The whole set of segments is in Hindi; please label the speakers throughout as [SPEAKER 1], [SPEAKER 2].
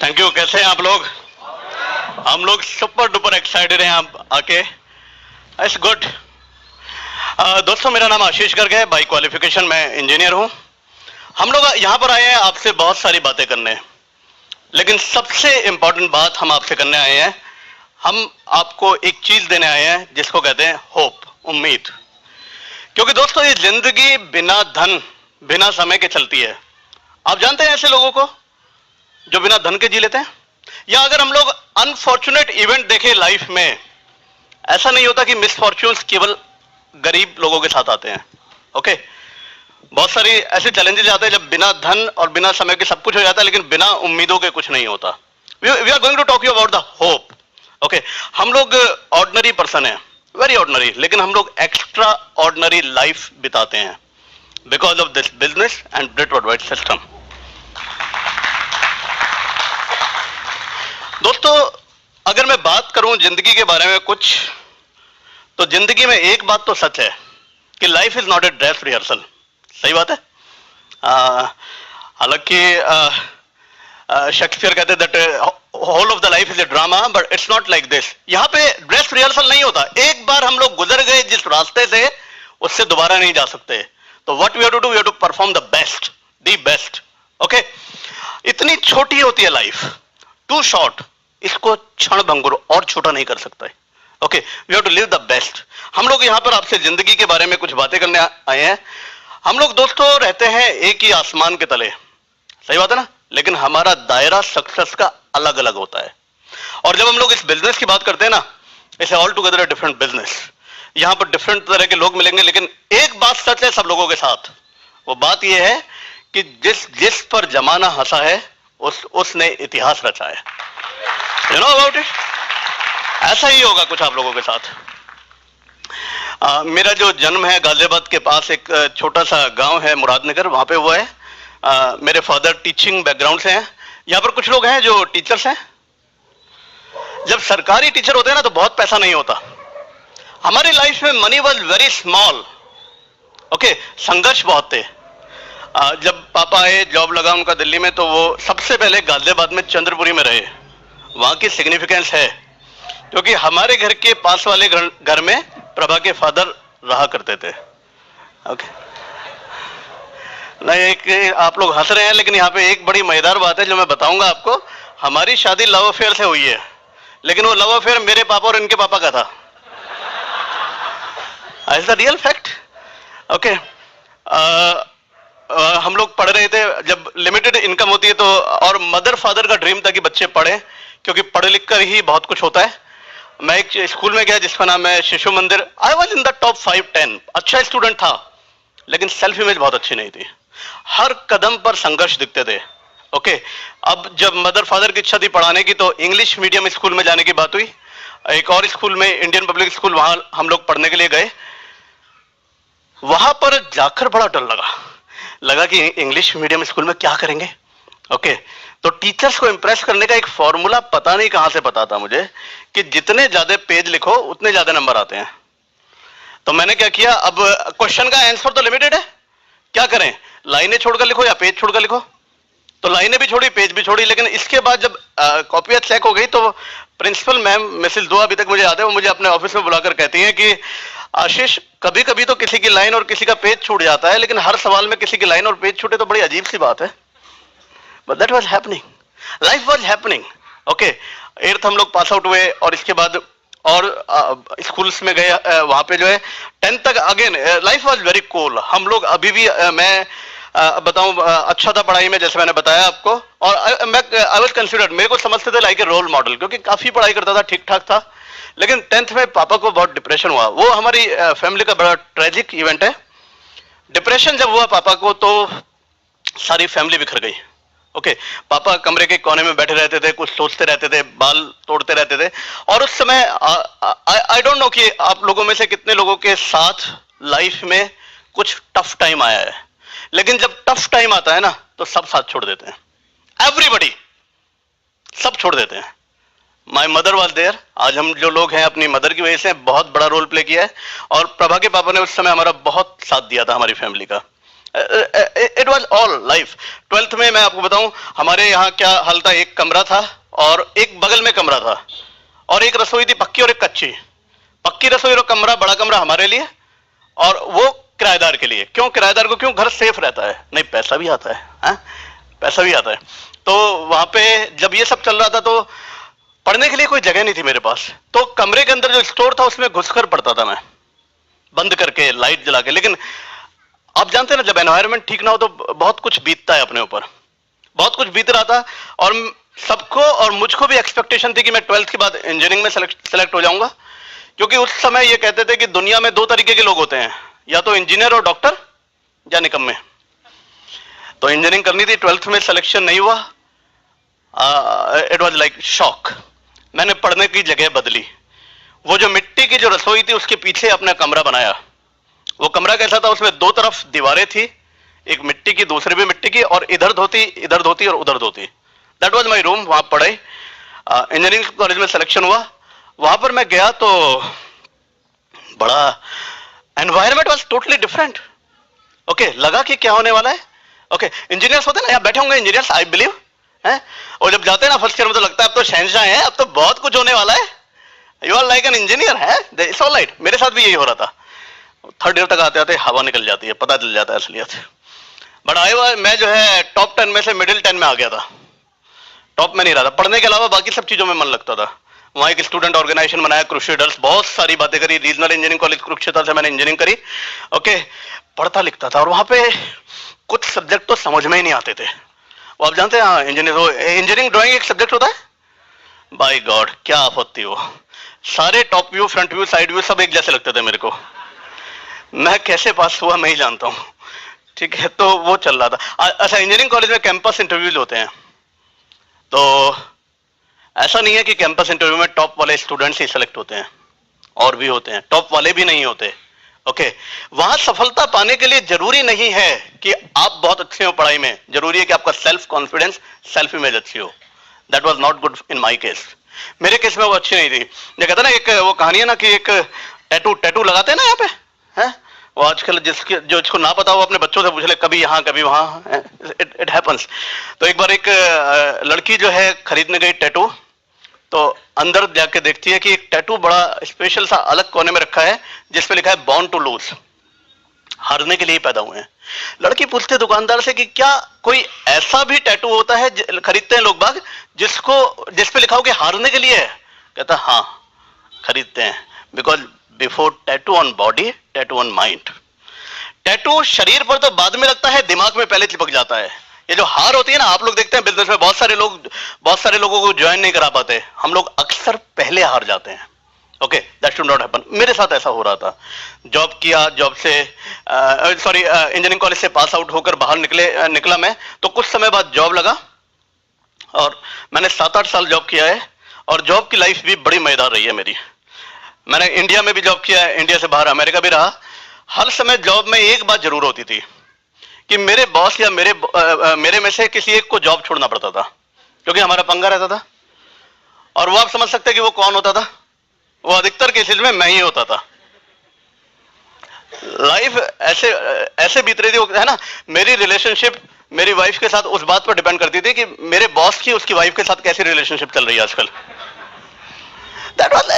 [SPEAKER 1] Thank you. कैसे हैं आप लोग? हम लोग सुपर डुपर एक्साइटेड हैं आप आके। It's good. दोस्तों, मेरा नाम आशीष गर्ग है। बाय क्वालिफिकेशन मैं इंजीनियर हूं। हम लोग यहां पर आए हैं आपसे बहुत सारी बातें करने, लेकिन सबसे इंपॉर्टेंट बात हम आपसे करने आए हैं, हम आपको एक चीज देने आए हैं जिसको कहते हैं होप, उम्मीद। क्योंकि दोस्तों, ये जिंदगी बिना धन, बिना समय के चलती है। आप जानते हैं ऐसे लोगों को जो बिना धन के जी लेते हैं? या अगर हम लोग अनफॉर्चुनेट इवेंट देखें लाइफ में, ऐसा नहीं होता कि मिसफॉर्च्यून्स केवल गरीब लोगों के साथ आते हैं। ओके, बहुत सारी ऐसे चैलेंजेस आते हैं जब बिना धन और बिना समय के सब कुछ हो जाता है, लेकिन बिना उम्मीदों के कुछ नहीं होता। We are going to talk you about the hope. Okay, हम लोग ऑर्डिनरी पर्सन हैं, वेरी ऑर्डिनरी, लेकिन हम लोग एक्स्ट्रा ऑर्डिनरी लाइफ बिताते हैं because of this business and bread worldwide system. दोस्तों, अगर मैं बात करूं जिंदगी के बारे में कुछ, तो जिंदगी में एक बात तो सच है कि life is not a dress rehearsal. सही बात है। हालांकि शेक्सपियर कहते that whole of the life is a drama, but it's not like this. यहां पे ड्रेस रिहर्सल नहीं होता। एक बार हम लोग गुजर गए जिस रास्ते से, उससे दोबारा नहीं जा सकते। तो what we have to do, we have to perform the best, the best. Okay, इतनी छोटी होती है लाइफ, टू शॉर्ट, इसको क्षण भंगुर और छोटा नहीं कर सकता है। Okay, we have to live the best. हम लोग यहां पर आपसे जिंदगी के बारे में कुछ बातें करने आए हैं। हम लोग दोस्तों रहते हैं एक ही आसमान के तले, सही बात है ना, लेकिन हमारा दायरा सक्सेस का अलग अलग होता है। और जब हम लोग इस बिजनेस की बात करते हैं ना, it's all together a different business. यहां पर डिफरेंट तरह के लोग मिलेंगे, लेकिन एक बात सच है सब लोगों के साथ। वो बात यह है कि जिस पर जमाना हंसा है उसने इतिहास रचा है। You know about it. ऐसा ही होगा कुछ आप लोगों के साथ। मेरा जो जन्म है गाजियाबाद के पास एक छोटा सा गांव है मुरादनगर, वहां पे हुआ है। मेरे फादर टीचिंग बैकग्राउंड से हैं। यहां पर कुछ लोग हैं जो टीचर्स हैं। जब सरकारी टीचर होते हैं ना, तो बहुत पैसा नहीं होता। हमारी लाइफ में money was very small. Okay, संघर्ष बहुत थे। जब पापा आए, जॉब लगा उनका दिल्ली में, तो वो सबसे पहले गाजियाबाद में चंद्रपुरी में रहे। वहां की सिग्निफिकेंस है क्योंकि हमारे घर के पास वाले घर में प्रभा के फादर रहा करते थे। ओके, नहीं, एक आप लोग हंस रहे हैं, लेकिन यहाँ पे एक बड़ी मजेदार बात है जो मैं बताऊंगा आपको। हमारी शादी लव अफेयर से हुई है, लेकिन वो लव अफेयर मेरे पापा और इनके पापा का था। Is the real fact. Okay, हम लोग पढ़ रहे थे, जब लिमिटेड इनकम होती है तो, और मदर फादर का ड्रीम था कि बच्चे पढ़े, क्योंकि पढ़ लिख कर ही बहुत कुछ होता है। मैं एक स्कूल में गया जिसका नाम है शिशु मंदिर। I was in the top 5-10, अच्छा स्टूडेंट था, लेकिन सेल्फ इमेज बहुत अच्छी नहीं थी। हर कदम पर संघर्ष दिखते थे। ओके, अब जब मदर फादर की इच्छा थी पढ़ाने की, तो इंग्लिश मीडियम स्कूल में जाने की बात हुई। एक और स्कूल में, इंडियन पब्लिक स्कूल, वहां हम लोग पढ़ने के लिए गए। वहां पर जाकर बड़ा डर लगा कि इंग्लिश मीडियम स्कूल में क्या करेंगे। ओके, तो टीचर्स को इंप्रेस करने का एक फॉर्मूला पता नहीं कहां से पता था मुझे कि जितने ज्यादा पेज लिखो उतने ज्यादा नंबर आते हैं। तो मैंने क्या किया, अब क्वेश्चन का आंसर तो लिमिटेड है, क्या करें, लाइनें छोड़कर लिखो या पेज छोड़कर लिखो। तो लाइनें भी छोड़ी, पेज भी छोड़ी। लेकिन इसके बाद जब कॉपियां चेक हो गई, तो प्रिंसिपल मैम मिसेस दुआ, अभी तक मुझे याद है, वो मुझे अपने ऑफिस में बुलाकर कहती हैं कि आशीष, कभी कभी तो किसी की लाइन और किसी का पेज छूट जाता है, लेकिन हर सवाल में किसी की लाइन और पेज छूटे तो बड़ी अजीब सी बात है। But that was happening, life was happening. Okay, 8th हम लोग पास आउट हुए, और इसके बाद और स्कूल्स में गए। वहां पे जो है 10th तक again life was very cool. हम लोग अभी भी, मैं बताऊं, अच्छा था पढ़ाई में, जैसे मैंने बताया आपको। और आई वाज कंसिडर्ड, मेरे को समझते थे लाइक ए रोल मॉडल, क्योंकि काफी पढ़ाई करता था, ठीक ठाक था। लेकिन 10th में पापा को बहुत डिप्रेशन हुआ। वो हमारी फैमिली का बड़ा ट्रेजिक इवेंट है। डिप्रेशन जब हुआ पापा को, तो सारी फैमिली बिखर गई। ओके, पापा कमरे के कोने में बैठे रहते थे, कुछ सोचते रहते थे, बाल तोड़ते रहते थे। और उस समय आई डोंट नो कि आप लोगों में से कितने लोगों के साथ लाइफ में कुछ टफ टाइम आया है, लेकिन जब टफ टाइम आता है ना, तो सब साथ छोड़ देते हैं। एवरीबडी, सब छोड़ देते हैं। My mother was there. आज हम जो लोग हैं अपनी मदर की वजह से बहुत बड़ा रोल प्ले किया है। और प्रभा के पापा ने उस समय हमारा बहुत साथ दिया था, हमारी फैमिली का। It was all life. 12th में मैं आपको बताऊं हमारे यहाँ क्या हाल था, एक कमरा था और एक बगल में कमरा था और एक रसोई थी पक्की और एक कच्ची। पक्की रसोई और कमरा, बड़ा कमरा हमारे लिए और वो किराएदार के लिए। क्यों किराएदार को? क्यों? घर सेफ रहता है, नहीं पैसा भी आता है, पैसा भी आता है। तो वहां पे जब ये सब चल रहा था तो पढ़ने के लिए कोई जगह नहीं थी मेरे पास, तो कमरे के अंदर जो स्टोर था उसमें घुसकर पढ़ता था मैं, बंद करके लाइट जला के। लेकिन आप जानते हैं ना, जब एनवायरनमेंट ठीक ना हो तो बहुत कुछ बीतता है अपने ऊपर, बहुत कुछ बीत रहा था। और सबको और मुझको भी एक्सपेक्टेशन थी कि मैं 12th के बाद इंजीनियरिंग में सेलेक्ट हो जाऊंगा, क्योंकि उस समय ये कहते थे कि दुनिया में 2 तरीके के लोग होते हैं, या तो इंजीनियर और डॉक्टर या निकम्मे। तो इंजीनियरिंग करनी थी, 12th में सिलेक्शन नहीं हुआ। It was like shock. मैंने पढ़ने की जगह बदली, वो जो मिट्टी की जो रसोई थी उसके पीछे अपना कमरा बनाया। वो कमरा कैसा था? उसमें 2 तरफ दीवारें थी, एक मिट्टी की दूसरी भी मिट्टी की, और इधर धोती और उधर dhoti. That was my room. वहां पढ़े, इंजीनियरिंग कॉलेज में सिलेक्शन हुआ। वहां पर मैं गया तो बड़ा environment was totally different. Okay, लगा कि क्या होने वाला है। ओके, इंजीनियर्स होते हैं ना, यहाँ बैठे होंगे इंजीनियर्स, आई बिलीव है, और जब जाते हैं ना फर्स्ट ईयर में तो लगता है अब तो शहंशाह हैं, अब तो बहुत कुछ होने वाला है, you are like an engineer है। It's all right. मेरे साथ भी यही हो रहा था। 3rd ईयर तक आते आते हवा निकल जाती है, पता चल जाता है असलियत। बट मैं जो है टॉप 10 में से मिडिल 10 में आ गया था, टॉप में नहीं रहा था। पढ़ने के अलावा बाकी सब चीजों में मन लगता था। वहां एक स्टूडेंट ऑर्गेनाइजेशन बनाया, क्रुसेडर्स, बहुत सारी बातें करी। रीजनल इंजीनियरिंग कॉलेज कुरुक्षेत्र से मैंने इंजीनियरिंग करी। ओके, पढ़ता लिखता था और वहां पे कुछ सब्जेक्ट तो समझ में ही नहीं आते थे। वो आप जानते हैं इंजीनियरिंग ड्राइंग एक सब्जेक्ट होता है, बाय गॉड क्या आफत थी वो। सारे top view, front view, side view सब एक जैसे लगते थे मेरे को। मैं कैसे पास हुआ मैं ही जानता हूं। ठीक है, तो वो चल रहा था। अच्छा, इंजीनियरिंग कॉलेज में कैंपस इंटरव्यूज होते हैं, तो ऐसा नहीं है कि कैंपस इंटरव्यू में टॉप वाले स्टूडेंट्स ही सिलेक्ट होते हैं, और भी होते हैं, टॉप वाले भी नहीं होते। ओके, वहां सफलता पाने के लिए जरूरी नहीं है कि आप बहुत अच्छे हो पढ़ाई में, जरूरी है कि आपका सेल्फ कॉन्फिडेंस, सेल्फ इमेज अच्छी हो। That was not good in my case. मेरे केस में वो अच्छी नहीं थी। ये कहते ना, एक वो कहानी है ना कि एक टैटू लगाते हैं ना यहाँ पे, है वो आजकल जिसको ना पता हो अपने बच्चों से पूछ ले, कभी यहाँ कभी वहां, इट हैपेंस। तो एक बार एक लड़की जो है खरीदने गई टैटू, तो अंदर जाके देखती है कि एक टैटू बड़ा स्पेशल सा अलग कोने में रखा है जिसपे लिखा है बॉर्न टू लूज, हारने के लिए ही पैदा हुए हैं। लड़की पूछते दुकानदार से कि क्या कोई ऐसा भी टैटू होता है, खरीदते हैं लोग बाग, जिसपे लिखा हो कि हारने के लिए है? कहता हाँ खरीदते हैं, because before tattoo on body, tattoo on mind. Tattoo शरीर पर तो बाद में लगता है, दिमाग में पहले चिपक जाता है। ये जो हार होती है ना, आप लोग देखते हैं बिजनेस में बहुत सारे लोगों को ज्वाइन नहीं करा पाते, हम लोग अक्सर पहले हार जाते हैं। Okay, that should not happen. मेरे साथ ऐसा हो रहा था। जॉब किया, जॉब से इंजीनियरिंग कॉलेज से पास आउट होकर बाहर निकला मैं, तो कुछ समय बाद जॉब लगा और मैंने 7-8 साल जॉब किया है, और जॉब की लाइफ भी बड़ी मजेदार रही है मेरी। मैंने इंडिया में भी जॉब किया है, इंडिया से बाहर अमेरिका भी रहा। हर समय जॉब में एक बात जरूर होती थी कि मेरे बॉस या मेरे में से किसी एक को जॉब छोड़ना पड़ता था, क्योंकि हमारा पंगा रहता था। और वो आप समझ सकते हैं कि वो कौन होता था? वो अधिकतर केसेस में मैं ही होता था। लाइफ ऐसे बीत रही थी, है ना। मेरी रिलेशनशिप मेरी वाइफ के साथ उस बात पर डिपेंड करती थी कि मेरे बॉस की उसकी वाइफ के साथ कैसी रिलेशनशिप चल रही है आजकल। दैट वाज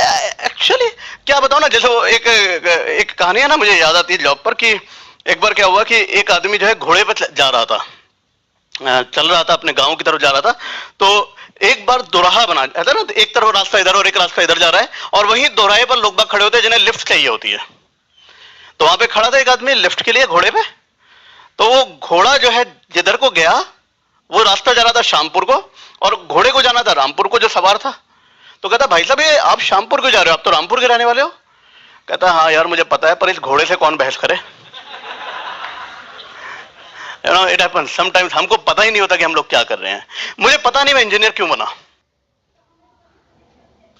[SPEAKER 1] एक्चुअली, क्या बताऊं ना, जैसे वो एक कहानी है ना मुझे याद आती है जॉब पर, कि एक बार क्या हुआ कि एक आदमी जो है घोड़े पर जा रहा था, चल रहा था, अपने गांव की तरफ जा रहा था। तो एक बार दोराहा बना ऐसा ना, एक तरफ रास्ता इधर और एक रास्ता इधर जा रहा है, और वहीं दोराहे पर लोग बाग खड़े होते हैं जिन्हें लिफ्ट चाहिए होती है। तो वहां पे खड़ा था एक आदमी लिफ्ट के लिए घोड़े पे। तो वो घोड़ा जो है जिधर को गया, वो रास्ता जा रहा था शामपुर को, और घोड़े को जाना था रामपुर को, जो सवार था। तो कहता भाई साहब ये आप शामपुर क्यों जा रहे हो, आप तो रामपुर के रहने वाले हो? कहता हाँ यार मुझे पता है, पर इस घोड़े से कौन बहस करे। You know, it happens sometimes, हमको पता ही नहीं होता कि हम लोग क्या कर रहे हैं। मुझे पता नहीं मैं इंजीनियर क्यों बना,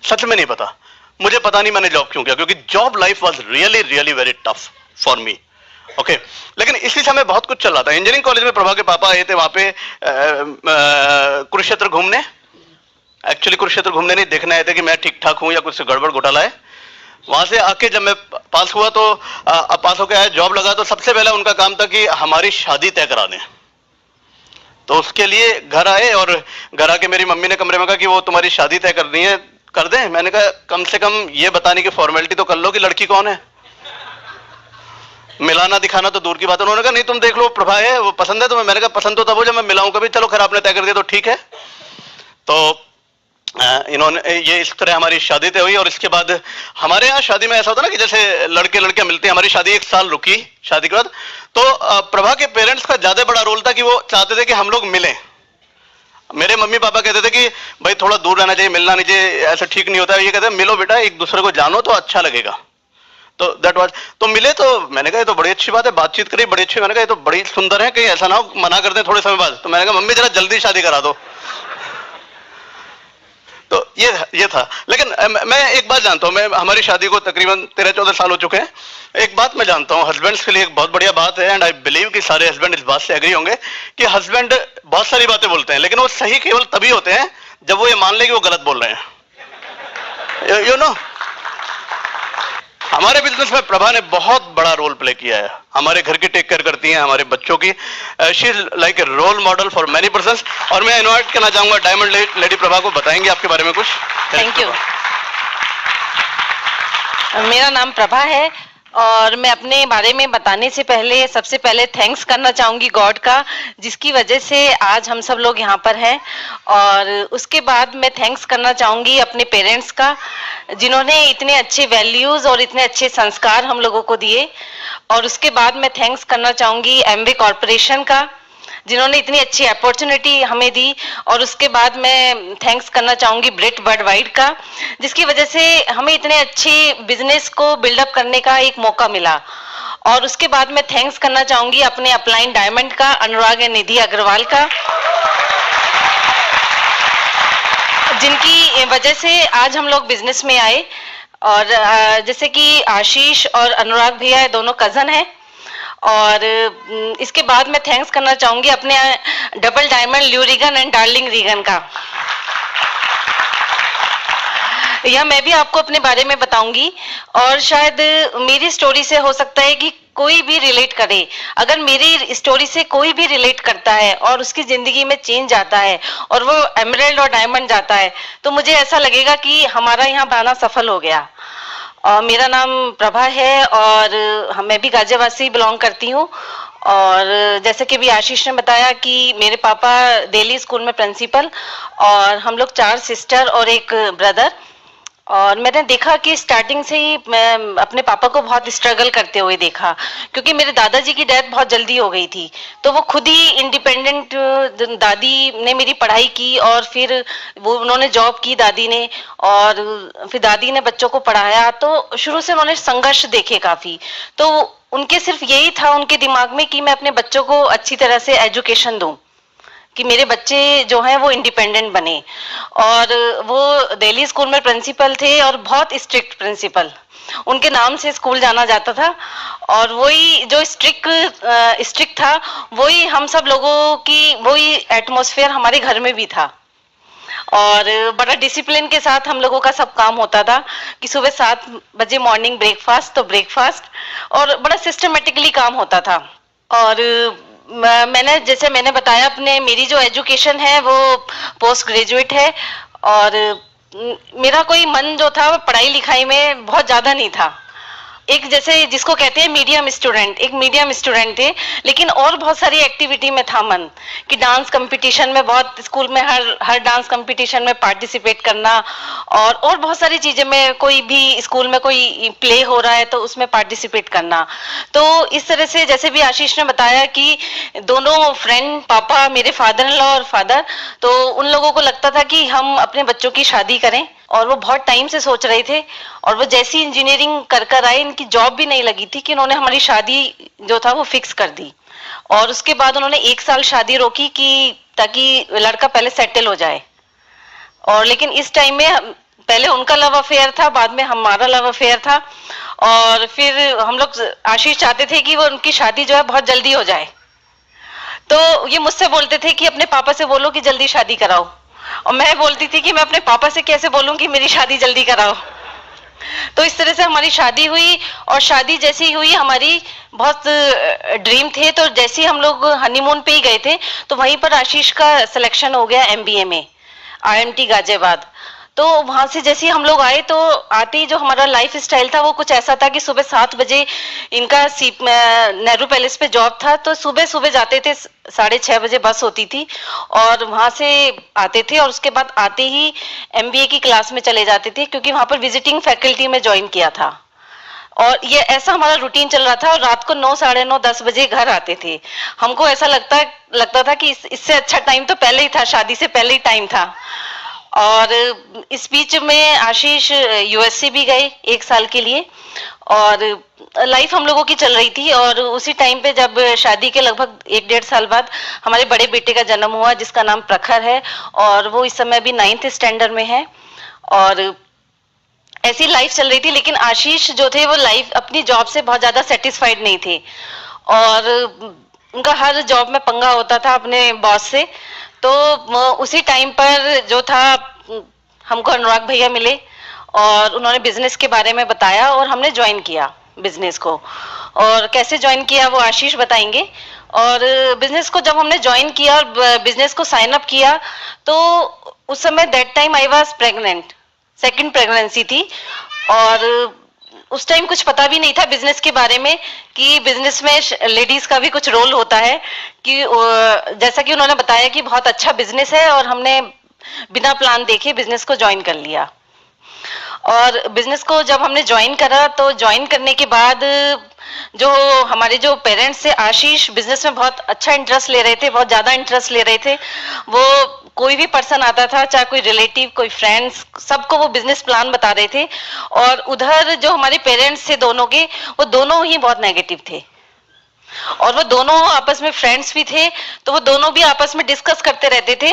[SPEAKER 1] सच में नहीं पता। मुझे पता नहीं मैंने जॉब क्यों किया, क्योंकि job life was really really very tough for me. Okay, लेकिन इसी समय बहुत कुछ चल रहा था। इंजीनियरिंग कॉलेज में प्रभा के पापा आए थे वहां पे कुरुक्षेत्र घूमने। एक्चुअली कुरुक्षेत्र घूमने नहीं, देखने आए थे कि मैं ठीक ठाक हूं या कुछ गड़बड़ घोटाला है। वहां से आके जब मैं पास हुआ तो पास होकर आया, जॉब लगा, तो सबसे पहला उनका काम था कि हमारी शादी तय करा दें। तो उसके लिए घर आए और घर आके मेरी मम्मी ने कमरे में कहा कि वो तुम्हारी शादी तय करनी है, कर दें। मैंने कहा कम से कम ये बताने की फॉर्मेलिटी तो कर लो कि लड़की कौन है, मिलाना दिखाना तो दूर की बात है। उन्होंने कहा नहीं तुम देख लो, प्रभा है, वो पसंद है तुम्हें। मैंने कहा पसंद तो तब हो जब मैं मिलाऊं कभी, चलो खैर आपने तय कर दिया तो ठीक है। तो इन्होंने ये इस तरह हमारी शादी तय हुई। और इसके बाद हमारे यहाँ शादी में ऐसा होता ना कि जैसे लड़के लड़कियां मिलते हैं, हमारी शादी 1 साल रुकी शादी के बाद। तो प्रभा के पेरेंट्स का ज्यादा बड़ा रोल था कि वो चाहते थे कि हम लोग मिलें। मेरे मम्मी पापा कहते थे कि भाई थोड़ा दूर रहना चाहिए, मिलना नहीं चाहिए, ऐसा ठीक नहीं होता है। ये कहते हैं मिलो बेटा, एक दूसरे को जानो तो अच्छा लगेगा। तो दैट वाज, तो मिले। तो मैंने कहा ये तो बड़ी अच्छी बात है, बातचीत करी बड़ी अच्छी। मैंने कहा ये तो बड़ी सुंदर है, कहीं ऐसा ना हो मना कर दें थोड़े समय बाद। तो मैंने कहा मम्मी जरा जल्दी शादी करा दो। तो ये था। लेकिन मैं एक बात जानता हूं, मैं हमारी शादी को तकरीबन 13-14 साल हो चुके हैं। एक बात मैं जानता हूं, हस्बैंड्स के लिए एक बहुत बढ़िया बात है, एंड आई बिलीव कि सारे हस्बैंड इस बात से एग्री होंगे कि हस्बैंड बहुत सारी बातें बोलते हैं, लेकिन वो सही केवल तभी होते हैं जब वो ये मान ले कि वो गलत बोल रहे हैं। यू नो, हमारे बिजनेस में प्रभा ने बहुत बड़ा रोल प्ले किया है। हमारे घर की टेक केयर करती हैं, हमारे बच्चों की। She is like a role model for many persons. और मैं इनवाइट करना चाहूंगा डायमंड लेडी प्रभा को, बताएंगे आपके बारे में कुछ।
[SPEAKER 2] Thank you. मेरा नाम प्रभा है और मैं अपने बारे में बताने से पहले सबसे पहले थैंक्स करना चाहूंगी गॉड का, जिसकी वजह से आज हम सब लोग यहाँ पर हैं। और उसके बाद मैं थैंक्स करना चाहूंगी अपने पेरेंट्स का, जिन्होंने इतने अच्छे वैल्यूज और इतने अच्छे संस्कार हम लोगों को दिए। और उसके बाद मैं थैंक्स करना चाहूंगी एमवे कॉरपोरेशन का, जिन्होंने इतनी अच्छी अपॉर्चुनिटी हमें दी। और उसके बाद मैं थैंक्स करना चाहूंगी ब्रिट वर्ल्डवाइड का, जिसकी वजह से हमें इतने अच्छे बिजनेस को बिल्डअप करने का एक मौका मिला। और उसके बाद मैं थैंक्स करना चाहूंगी अपने अपलाइन डायमंड का, अनुराग एंड निधि अग्रवाल का, जिनकी वजह से आज हम लोग बिजनेस में आए। और जैसे कि आशीष और अनुराग भैया दोनों कजन हैं। और इसके बाद मैं थैंक्स करना चाहूंगी अपने double diamond Lew Regan and darling Regan का। यह मैं भी आपको अपने बारे में बताऊंगी और शायद मेरी स्टोरी से हो सकता है कि कोई भी रिलेट करे। अगर मेरी स्टोरी से कोई भी रिलेट करता है और उसकी जिंदगी में चेंज आता है और वो एमराल्ड और डायमंड जाता है, तो मुझे ऐसा लगेगा कि हमारा यहाँ बहाना सफल हो गया। और मेरा नाम प्रभा है और मैं भी गाजियाबाद से बिलोंग करती हूँ। और जैसे कि भी आशीष ने बताया कि मेरे पापा दिल्ली स्कूल में प्रिंसिपल, और हम लोग 4 सिस्टर और एक ब्रदर। और मैंने देखा कि स्टार्टिंग से ही मैं अपने पापा को बहुत स्ट्रगल करते हुए देखा, क्योंकि मेरे दादाजी की डेथ बहुत जल्दी हो गई थी। तो वो खुद ही इंडिपेंडेंट, दादी ने मेरी पढ़ाई की और फिर वो उन्होंने जॉब की दादी ने, और फिर दादी ने बच्चों को पढ़ाया। तो शुरू से उन्होंने संघर्ष देखे काफी। तो उनके सिर्फ यही था उनके दिमाग में कि मैं अपने बच्चों को अच्छी तरह से एजुकेशन दूं, कि मेरे बच्चे जो हैं वो इंडिपेंडेंट बने। और वो दिल्ली स्कूल में प्रिंसिपल थे और बहुत स्ट्रिक्ट प्रिंसिपल, उनके नाम से स्कूल जाना जाता था। और वही जो स्ट्रिक्ट था, वही हम सब लोगों की वही एटमॉस्फेयर हमारे घर में भी था। और बड़ा डिसिप्लिन के साथ हम लोगों का सब काम होता था कि सुबह 7 बजे मॉर्निंग ब्रेकफास्ट, तो ब्रेकफास्ट, और बड़ा सिस्टमेटिकली काम होता था। और मैंने बताया अपने, मेरी जो एजुकेशन है वो पोस्ट ग्रेजुएट है। और मेरा कोई मन जो था पढ़ाई लिखाई में बहुत ज्यादा नहीं था। एक जैसे जिसको कहते हैं मीडियम स्टूडेंट, एक मीडियम स्टूडेंट थे। लेकिन और बहुत सारी एक्टिविटी में था मन, कि डांस कंपटीशन में बहुत, स्कूल में हर डांस कंपटीशन में पार्टिसिपेट करना, और बहुत सारी चीजें में, कोई भी स्कूल में कोई प्ले हो रहा है तो उसमें पार्टिसिपेट करना। तो इस तरह से जैसे भी आशीष ने बताया कि दोनों फ्रेंड, पापा, मेरे फादर इन लॉ और फादर, तो उन लोगों को लगता था कि हम अपने बच्चों की शादी करें। और वो बहुत टाइम से सोच रहे थे। और वो जैसी इंजीनियरिंग कर आए, इनकी जॉब भी नहीं लगी थी कि इन्होंने हमारी शादी जो था वो फिक्स कर दी। और उसके बाद उन्होंने 1 साल शादी रोकी कि ताकि लड़का पहले सेटल हो जाए। और लेकिन इस टाइम में पहले उनका लव अफेयर था, बाद में हमारा लव अफेयर था। और फिर हम लोग, आशीष चाहते थे कि वो उनकी शादी जो है बहुत जल्दी हो जाए। तो ये मुझसे बोलते थे कि अपने पापा से बोलो कि जल्दी शादी कराओ। और मैं बोलती थी कि मैं अपने पापा से कैसे बोलूं कि मेरी शादी जल्दी कराओ। तो इस तरह से हमारी शादी हुई, और शादी जैसी ही हुई हमारी बहुत ड्रीम थे, तो जैसे ही हम लोग हनीमून पे ही गए थे तो वहीं पर आशीष का सिलेक्शन हो गया एमबीए में आईएमटी गाजियाबाद। तो वहां से जैसे ही हम लोग आए तो आते ही जो हमारा लाइफ स्टाइल था वो कुछ ऐसा था कि सुबह 7 बजे इनका नेहरू पैलेस पे जॉब था, तो सुबह सुबह जाते थे, 6:30 बजे बस होती थी और वहां से आते थे और उसके बाद आते ही एमबीए की क्लास में चले जाते थे, क्योंकि वहां पर विजिटिंग फैकल्टी में ज्वाइन किया था। और ये ऐसा हमारा रूटीन चल रहा था, और रात को 9, साढ़े 9, 10 बजे घर आते थे। हमको ऐसा लगता था कि इससे अच्छा टाइम तो पहले ही था, शादी से पहले ही टाइम था। और इस बीच में आशीष यूएसए भी गए 1 साल के लिए, और लाइफ हम लोगों की चल रही थी। और उसी टाइम पे जब शादी के लगभग 1-1.5 साल बाद हमारे बड़े बेटे का जन्म हुआ, जिसका नाम प्रखर है, और वो इस समय भी 9th स्टैंडर्ड में है। और ऐसी लाइफ चल रही थी, लेकिन आशीष जो थे वो लाइफ अपनी जॉब से बहुत ज्यादा सेटिस्फाइड नहीं थे, और उनका हर जॉब में पंगा होता था अपने बॉस से। तो उसी टाइम पर जो था हमको अनुराग भैया मिले और उन्होंने बिजनेस के बारे में बताया और हमने ज्वाइन किया बिजनेस को। और कैसे ज्वाइन किया वो आशीष बताएंगे। और बिजनेस को जब हमने ज्वाइन किया और बिजनेस को साइन अप किया, तो उस समय that time I was pregnant, second pregnancy थी। और उस टाइम कुछ पता भी नहीं था बिजनेस के बारे में कि बिजनेस में लेडीज का भी कुछ रोल होता है, कि जैसा कि उन्होंने बताया कि बहुत अच्छा बिजनेस है, और हमने बिना प्लान देखे बिजनेस को ज्वाइन कर लिया। और बिजनेस को जब हमने ज्वाइन करा, तो ज्वाइन करने के बाद जो हमारे जो पेरेंट्स थे, आशीष बिजनेस में बहुत अच्छा इंटरेस्ट ले रहे थे, बहुत ज्यादा इंटरेस्ट ले रहे थे। वो कोई भी पर्सन आता था, चाहे कोई रिलेटिव, कोई फ्रेंड्स, सबको वो बिजनेस प्लान बता रहे थे। और उधर जो हमारे पेरेंट्स थे दोनों के, वो दोनों ही बहुत नेगेटिव थे, और वो दोनों आपस में फ्रेंड्स भी थे, तो वो दोनों भी आपस में डिस्कस करते रहते थे।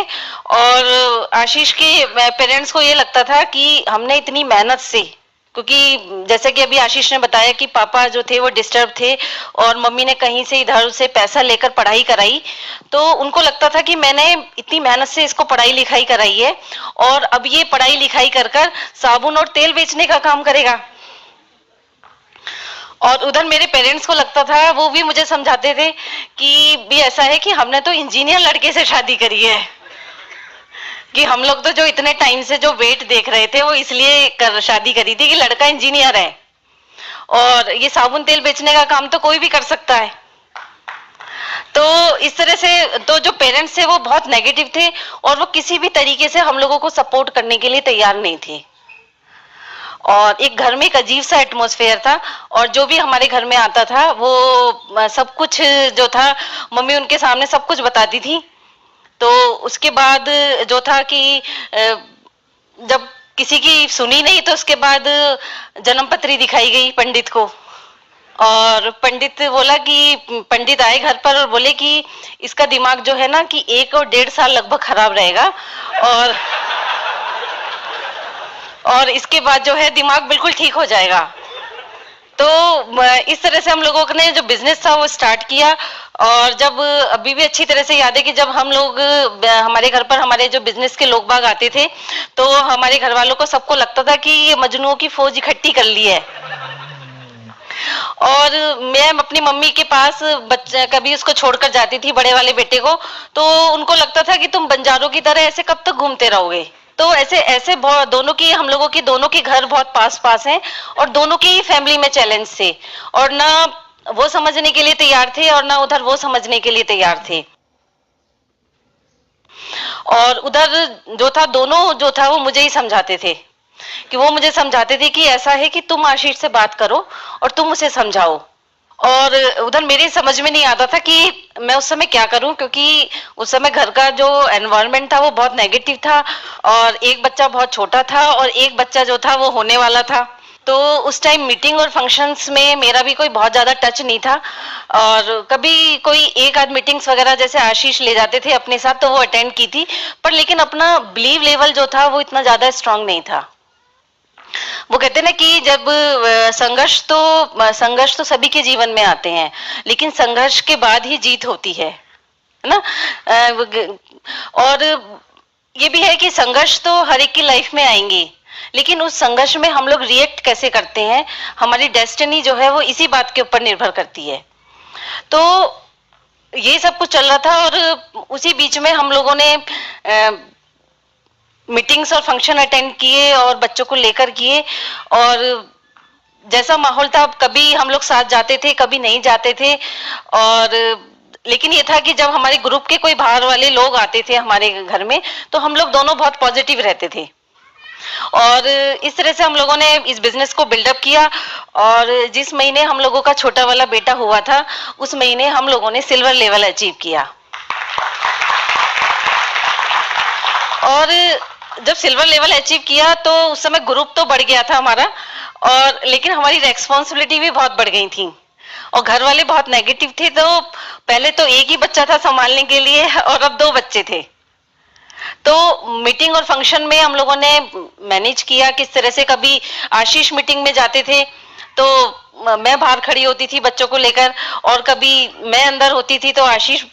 [SPEAKER 2] और आशीष के पेरेंट्स को ये लगता था कि हमने इतनी मेहनत से, क्योंकि जैसे कि अभी आशीष ने बताया कि पापा जो थे वो डिस्टर्ब थे, और मम्मी ने कहीं से इधर से पैसा लेकर पढ़ाई कराई, तो उनको लगता था कि मैंने इतनी मेहनत से इसको पढ़ाई लिखाई कराई है, और अब ये पढ़ाई लिखाई कर कर साबुन और तेल बेचने का काम करेगा। और उधर मेरे पेरेंट्स को लगता था, वो भी मुझे समझाते थे कि भी ऐसा है कि हमने तो इंजीनियर लड़के से शादी करी है, कि हम लोग तो जो इतने टाइम से जो वेट देख रहे थे वो इसलिए शादी करी थी कि लड़का इंजीनियर है, और ये साबुन तेल बेचने का काम तो कोई भी कर सकता है। तो इस तरह से तो जो पेरेंट्स थे वो बहुत नेगेटिव थे, और वो किसी भी तरीके से हम लोगों को सपोर्ट करने के लिए तैयार नहीं थे। और एक घर में एक अजीब सा एटमॉस्फेयर था, और जो भी हमारे घर में आता था वो सब कुछ जो था मम्मी उनके सामने सब कुछ बताती थी। तो उसके बाद जो था कि जब किसी की सुनी नहीं, तो उसके बाद जन्मपत्री दिखाई गई पंडित को, और पंडित बोला कि पंडित आए घर पर और बोले कि इसका दिमाग जो है ना कि 1 और 1.5 साल लगभग खराब रहेगा, और इसके बाद जो है दिमाग बिल्कुल ठीक हो जाएगा। तो इस तरह से हम लोगों ने जो बिजनेस था वो स्टार्ट किया। और जब अभी भी अच्छी तरह से याद है कि जब हम लोग हमारे घर पर हमारे जो बिजनेस के लोग बाग आते थे, तो हमारे घर वालों को सबको लगता था कि ये मजनुओं की फौज इकट्ठी कर ली है। और मैं अपनी मम्मी के पास बच्चा कभी उसको छोड़कर जाती थी, बड़े वाले बेटे को, तो उनको लगता था कि तुम बंजारों की तरह ऐसे कब तक घूमते रहोगे। तो ऐसे दोनों की हम लोगों की दोनों के घर बहुत पास पास हैं, और दोनों की ही फैमिली में चैलेंज थे, और ना वो समझने के लिए तैयार थे और ना उधर वो समझने के लिए तैयार थे। और उधर जो था दोनों जो था वो मुझे ही समझाते थे, कि वो मुझे समझाते थे कि ऐसा है कि तुम आशीष से बात करो और तुम उसे समझाओ। और उधर मेरी समझ में नहीं आता था कि मैं उस समय क्या करूं, क्योंकि उस समय घर का जो एनवायरनमेंट था वो बहुत नेगेटिव था, और एक बच्चा बहुत छोटा था और एक बच्चा जो था वो होने वाला था। तो उस टाइम मीटिंग और फंक्शंस में मेरा भी कोई बहुत ज्यादा टच नहीं था, और कभी कोई एक आध मीटिंग्स वगैरह जैसे आशीष ले जाते थे अपने साथ तो वो अटेंड की थी, पर लेकिन अपना बिलीव लेवल जो था वो इतना ज्यादा स्ट्रांग नहीं था। वो कहते ना कि जब संघर्ष तो सभी के जीवन में आते हैं, लेकिन संघर्ष के बाद ही जीत होती है ना। और ये भी है कि संघर्ष तो हर एक की लाइफ में आएंगे, लेकिन उस संघर्ष में हम लोग रिएक्ट कैसे करते हैं, हमारी डेस्टिनी जो है वो इसी बात के ऊपर निर्भर करती है। तो ये सब कुछ चल रहा था और उसी बीच में हम लोगों ने मीटिंग्स और फंक्शन अटेंड किए और बच्चों को लेकर किए, और जैसा माहौल था कभी हम लोग साथ जाते थे कभी नहीं जाते थे। और लेकिन ये था कि जब हमारे ग्रुप के कोई बाहर वाले लोग आते थे हमारे घर में तो हम लोग दोनों बहुत पॉजिटिव रहते थे, और इस तरह से हम लोगों ने इस बिजनेस को बिल्डअप किया। और जिस महीने हम लोगों का छोटा वाला बेटा हुआ था उस महीने हम लोगों ने सिल्वर लेवल अचीव किया। और जब सिल्वर लेवल अचीव किया तो उस समय ग्रुप तो बढ़ गया था हमारा, और लेकिन हमारी रेस्पॉन्सिबिलिटी भी बहुत बढ़ गई थी और घर वाले बहुत नेगेटिव थे। तो पहले तो एक ही बच्चा था संभालने के लिए और अब 2 बच्चे थे। तो मीटिंग और फंक्शन में हम लोगों ने मैनेज किया किस तरह से। कभी आशीष मीटिंग में जाते थे तो मैं बाहर खड़ी होती थी बच्चों को लेकर, और कभी मैं अंदर होती थी तो आशीष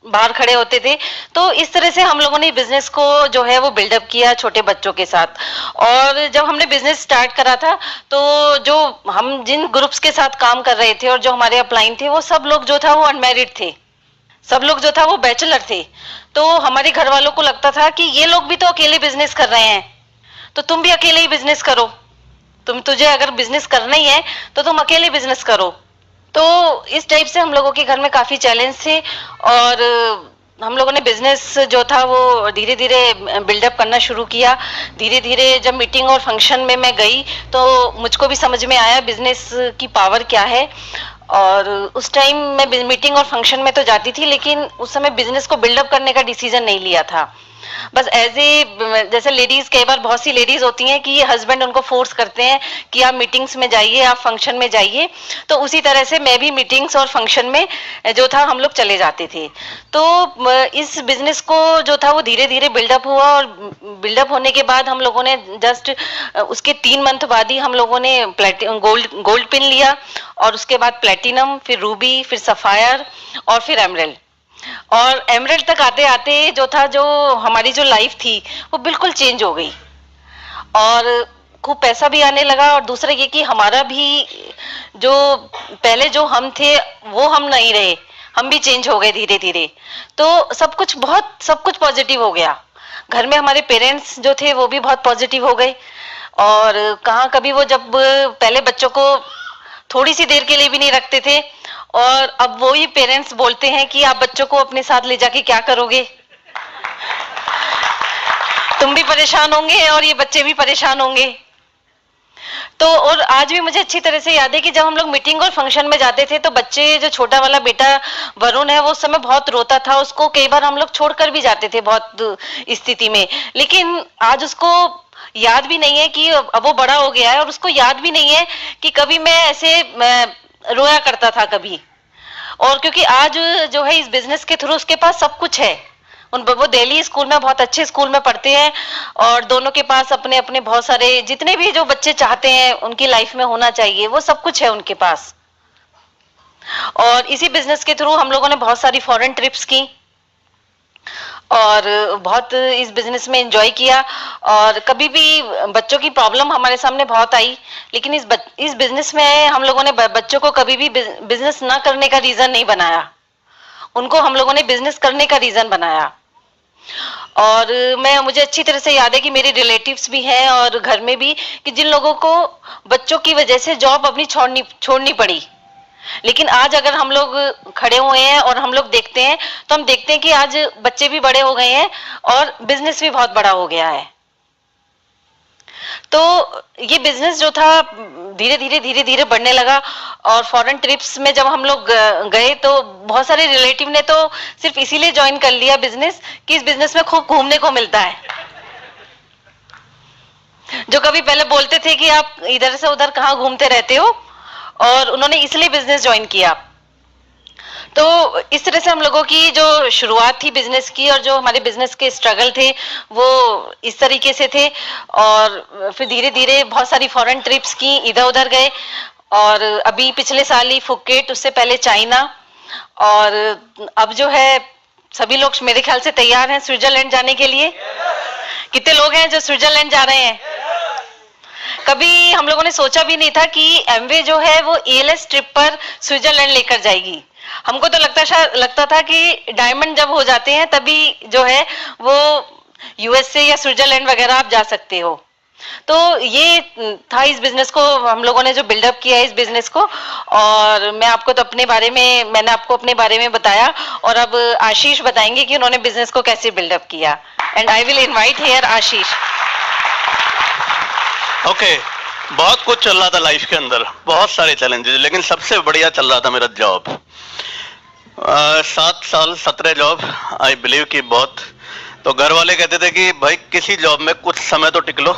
[SPEAKER 2] बाहर खड़े होते थे। तो इस तरह से हम लोगों ने बिजनेस को जो है वो बिल्डअप किया छोटे बच्चों के साथ। और जब हमने बिजनेस स्टार्ट करा था तो जो हम जिन ग्रुप्स के साथ काम कर रहे थे और जो हमारे अपलाइन थे वो सब लोग जो था वो अनमैरिड थे, सब लोग जो था वो बैचलर थे। तो हमारे घर वालों को लगता था कि ये लोग भी तो अकेले बिजनेस कर रहे हैं तो तुम भी अकेले ही बिजनेस करो, तुझे अगर बिजनेस करना ही है तो तुम अकेले बिजनेस करो। तो इस टाइप से हम लोगों के घर में काफी चैलेंज थे, और हम लोगों ने बिजनेस जो था वो धीरे धीरे बिल्डअप करना शुरू किया। धीरे धीरे जब मीटिंग और फंक्शन में मैं गई तो मुझको भी समझ में आया बिजनेस की पावर क्या है। और उस टाइम मैं मीटिंग और फंक्शन में तो जाती थी लेकिन उस समय बिजनेस को बिल्डअप करने का डिसीजन नहीं लिया था। बस एज ए जैसे लेडीज, कई बार बहुत सी लेडीज होती हैं कि हस्बैंड उनको फोर्स करते हैं कि आप मीटिंग्स में जाइए, आप फंक्शन में जाइए। तो उसी तरह से मैं भी मीटिंग्स और फंक्शन में जो था हम लोग चले जाते थे। तो इस बिजनेस को जो था वो धीरे धीरे बिल्डअप हुआ, और बिल्डअप होने के बाद हम लोगों ने जस्ट उसके 3 मंथ बाद ही हम लोगों ने गोल्ड पिन लिया, और उसके बाद प्लेटिनम, फिर रूबी, फिर सफायर और फिर एमरल्ड। और एमरल्ड तक आते आते जो था, जो हमारी जो लाइफ थी वो बिल्कुल चेंज हो गई, और खूब पैसा भी आने लगा। और दूसरा ये कि हमारा भी जो पहले जो हम थे वो हम नहीं रहे, हम भी चेंज हो गए धीरे धीरे। तो सब कुछ पॉजिटिव हो गया। घर में हमारे पेरेंट्स जो थे वो भी बहुत पॉजिटिव हो गए, और कहाँ कभी वो जब पहले बच्चों को थोड़ी सी देर के लिए भी नहीं रखते थे, और अब वो ही पेरेंट्स बोलते हैं कि आप बच्चों को अपने साथ ले जाके क्या करोगे, तुम भी परेशान होंगे और ये बच्चे भी परेशान होंगे। तो और आज भी मुझे अच्छी तरह से याद है कि जब हम लोग मीटिंग और फंक्शन में जाते थे तो बच्चे, जो छोटा वाला बेटा वरुण है वो उस समय बहुत रोता था, उसको कई बार हम लोग छोड़कर भी जाते थे बहुत स्थिति में। लेकिन आज उसको याद भी नहीं है कि अब वो बड़ा हो गया है, और उसको याद भी नहीं है कि कभी मैं ऐसे रोया करता था कभी। और क्योंकि आज जो है इस बिजनेस के थ्रू उसके पास सब कुछ है। वो दिल्ली स्कूल में, बहुत अच्छे स्कूल में पढ़ते हैं, और दोनों के पास अपने अपने बहुत सारे, जितने भी जो बच्चे चाहते हैं उनकी लाइफ में होना चाहिए, वो सब कुछ है उनके पास। और इसी बिजनेस के थ्रू हम लोगों ने बहुत सारी फॉरेन ट्रिप्स की और बहुत इस बिजनेस में एंजॉय किया। और कभी भी बच्चों की प्रॉब्लम हमारे सामने बहुत आई, लेकिन इस बिजनेस में हम लोगों ने बच्चों को कभी भी बिजनेस ना करने का रीजन नहीं बनाया, उनको हम लोगों ने बिजनेस करने का रीजन बनाया। और मुझे अच्छी तरह से याद है कि मेरे रिलेटिव्स भी हैं और घर में भी, कि जिन लोगों को बच्चों की वजह से जॉब अपनी छोड़नी पड़ी। लेकिन आज अगर हम लोग खड़े हुए हैं और हम लोग देखते हैं तो हम देखते हैं कि आज बच्चे भी बड़े हो गए हैं और बिजनेस भी बहुत बड़ा हो गया है। तो ये बिजनेस जो था धीरे धीरे बढ़ने लगा। और फॉरेन ट्रिप्स में जब हम लोग गए तो बहुत सारे रिलेटिव ने तो सिर्फ इसीलिए ज्वाइन कर लिया बिजनेस कि इस बिजनेस में खूब घूमने को मिलता है। जो कभी पहले बोलते थे कि आप इधर से उधर कहाँ घूमते रहते हो, और उन्होंने इसलिए बिजनेस ज्वाइन किया। तो इस तरह से हम लोगों की जो शुरुआत थी बिजनेस की, और जो हमारे बिजनेस के स्ट्रगल थे वो इस तरीके से थे। और फिर धीरे धीरे बहुत सारी फॉरेन ट्रिप्स की, इधर उधर गए। और अभी पिछले साल ही फुकेट, उससे पहले चाइना, और अब जो है सभी लोग मेरे ख्याल से तैयार हैं स्विट्जरलैंड जाने के लिए। कितने लोग हैं जो स्विट्जरलैंड जा रहे हैं? कभी हम लोगों ने सोचा भी नहीं था कि एमवे जो है वो एएलएस ट्रिप पर स्विट्जरलैंड लेकर जाएगी। हमको तो लगता था कि डायमंड जब हो जाते हैं तभी जो है वो यूएसए या स्विट्जरलैंड वगैरह आप जा सकते हो। तो ये था इस बिजनेस को हम लोगों ने जो बिल्डअप किया है इस बिजनेस को। और मैंने आपको अपने बारे में बताया, और अब आशीष बताएंगे कि उन्होंने बिजनेस को कैसे बिल्डअप किया। And I will invite here Ashish.
[SPEAKER 1] Okay, बहुत कुछ चल रहा था लाइफ के अंदर, बहुत सारे चैलेंजेस, लेकिन सबसे बढ़िया चल रहा था मेरा जॉब। 7 साल 17 जॉब, आई बिलीव कि बहुत। तो घर वाले कहते थे कि भाई किसी जॉब में कुछ समय तो टिक लो।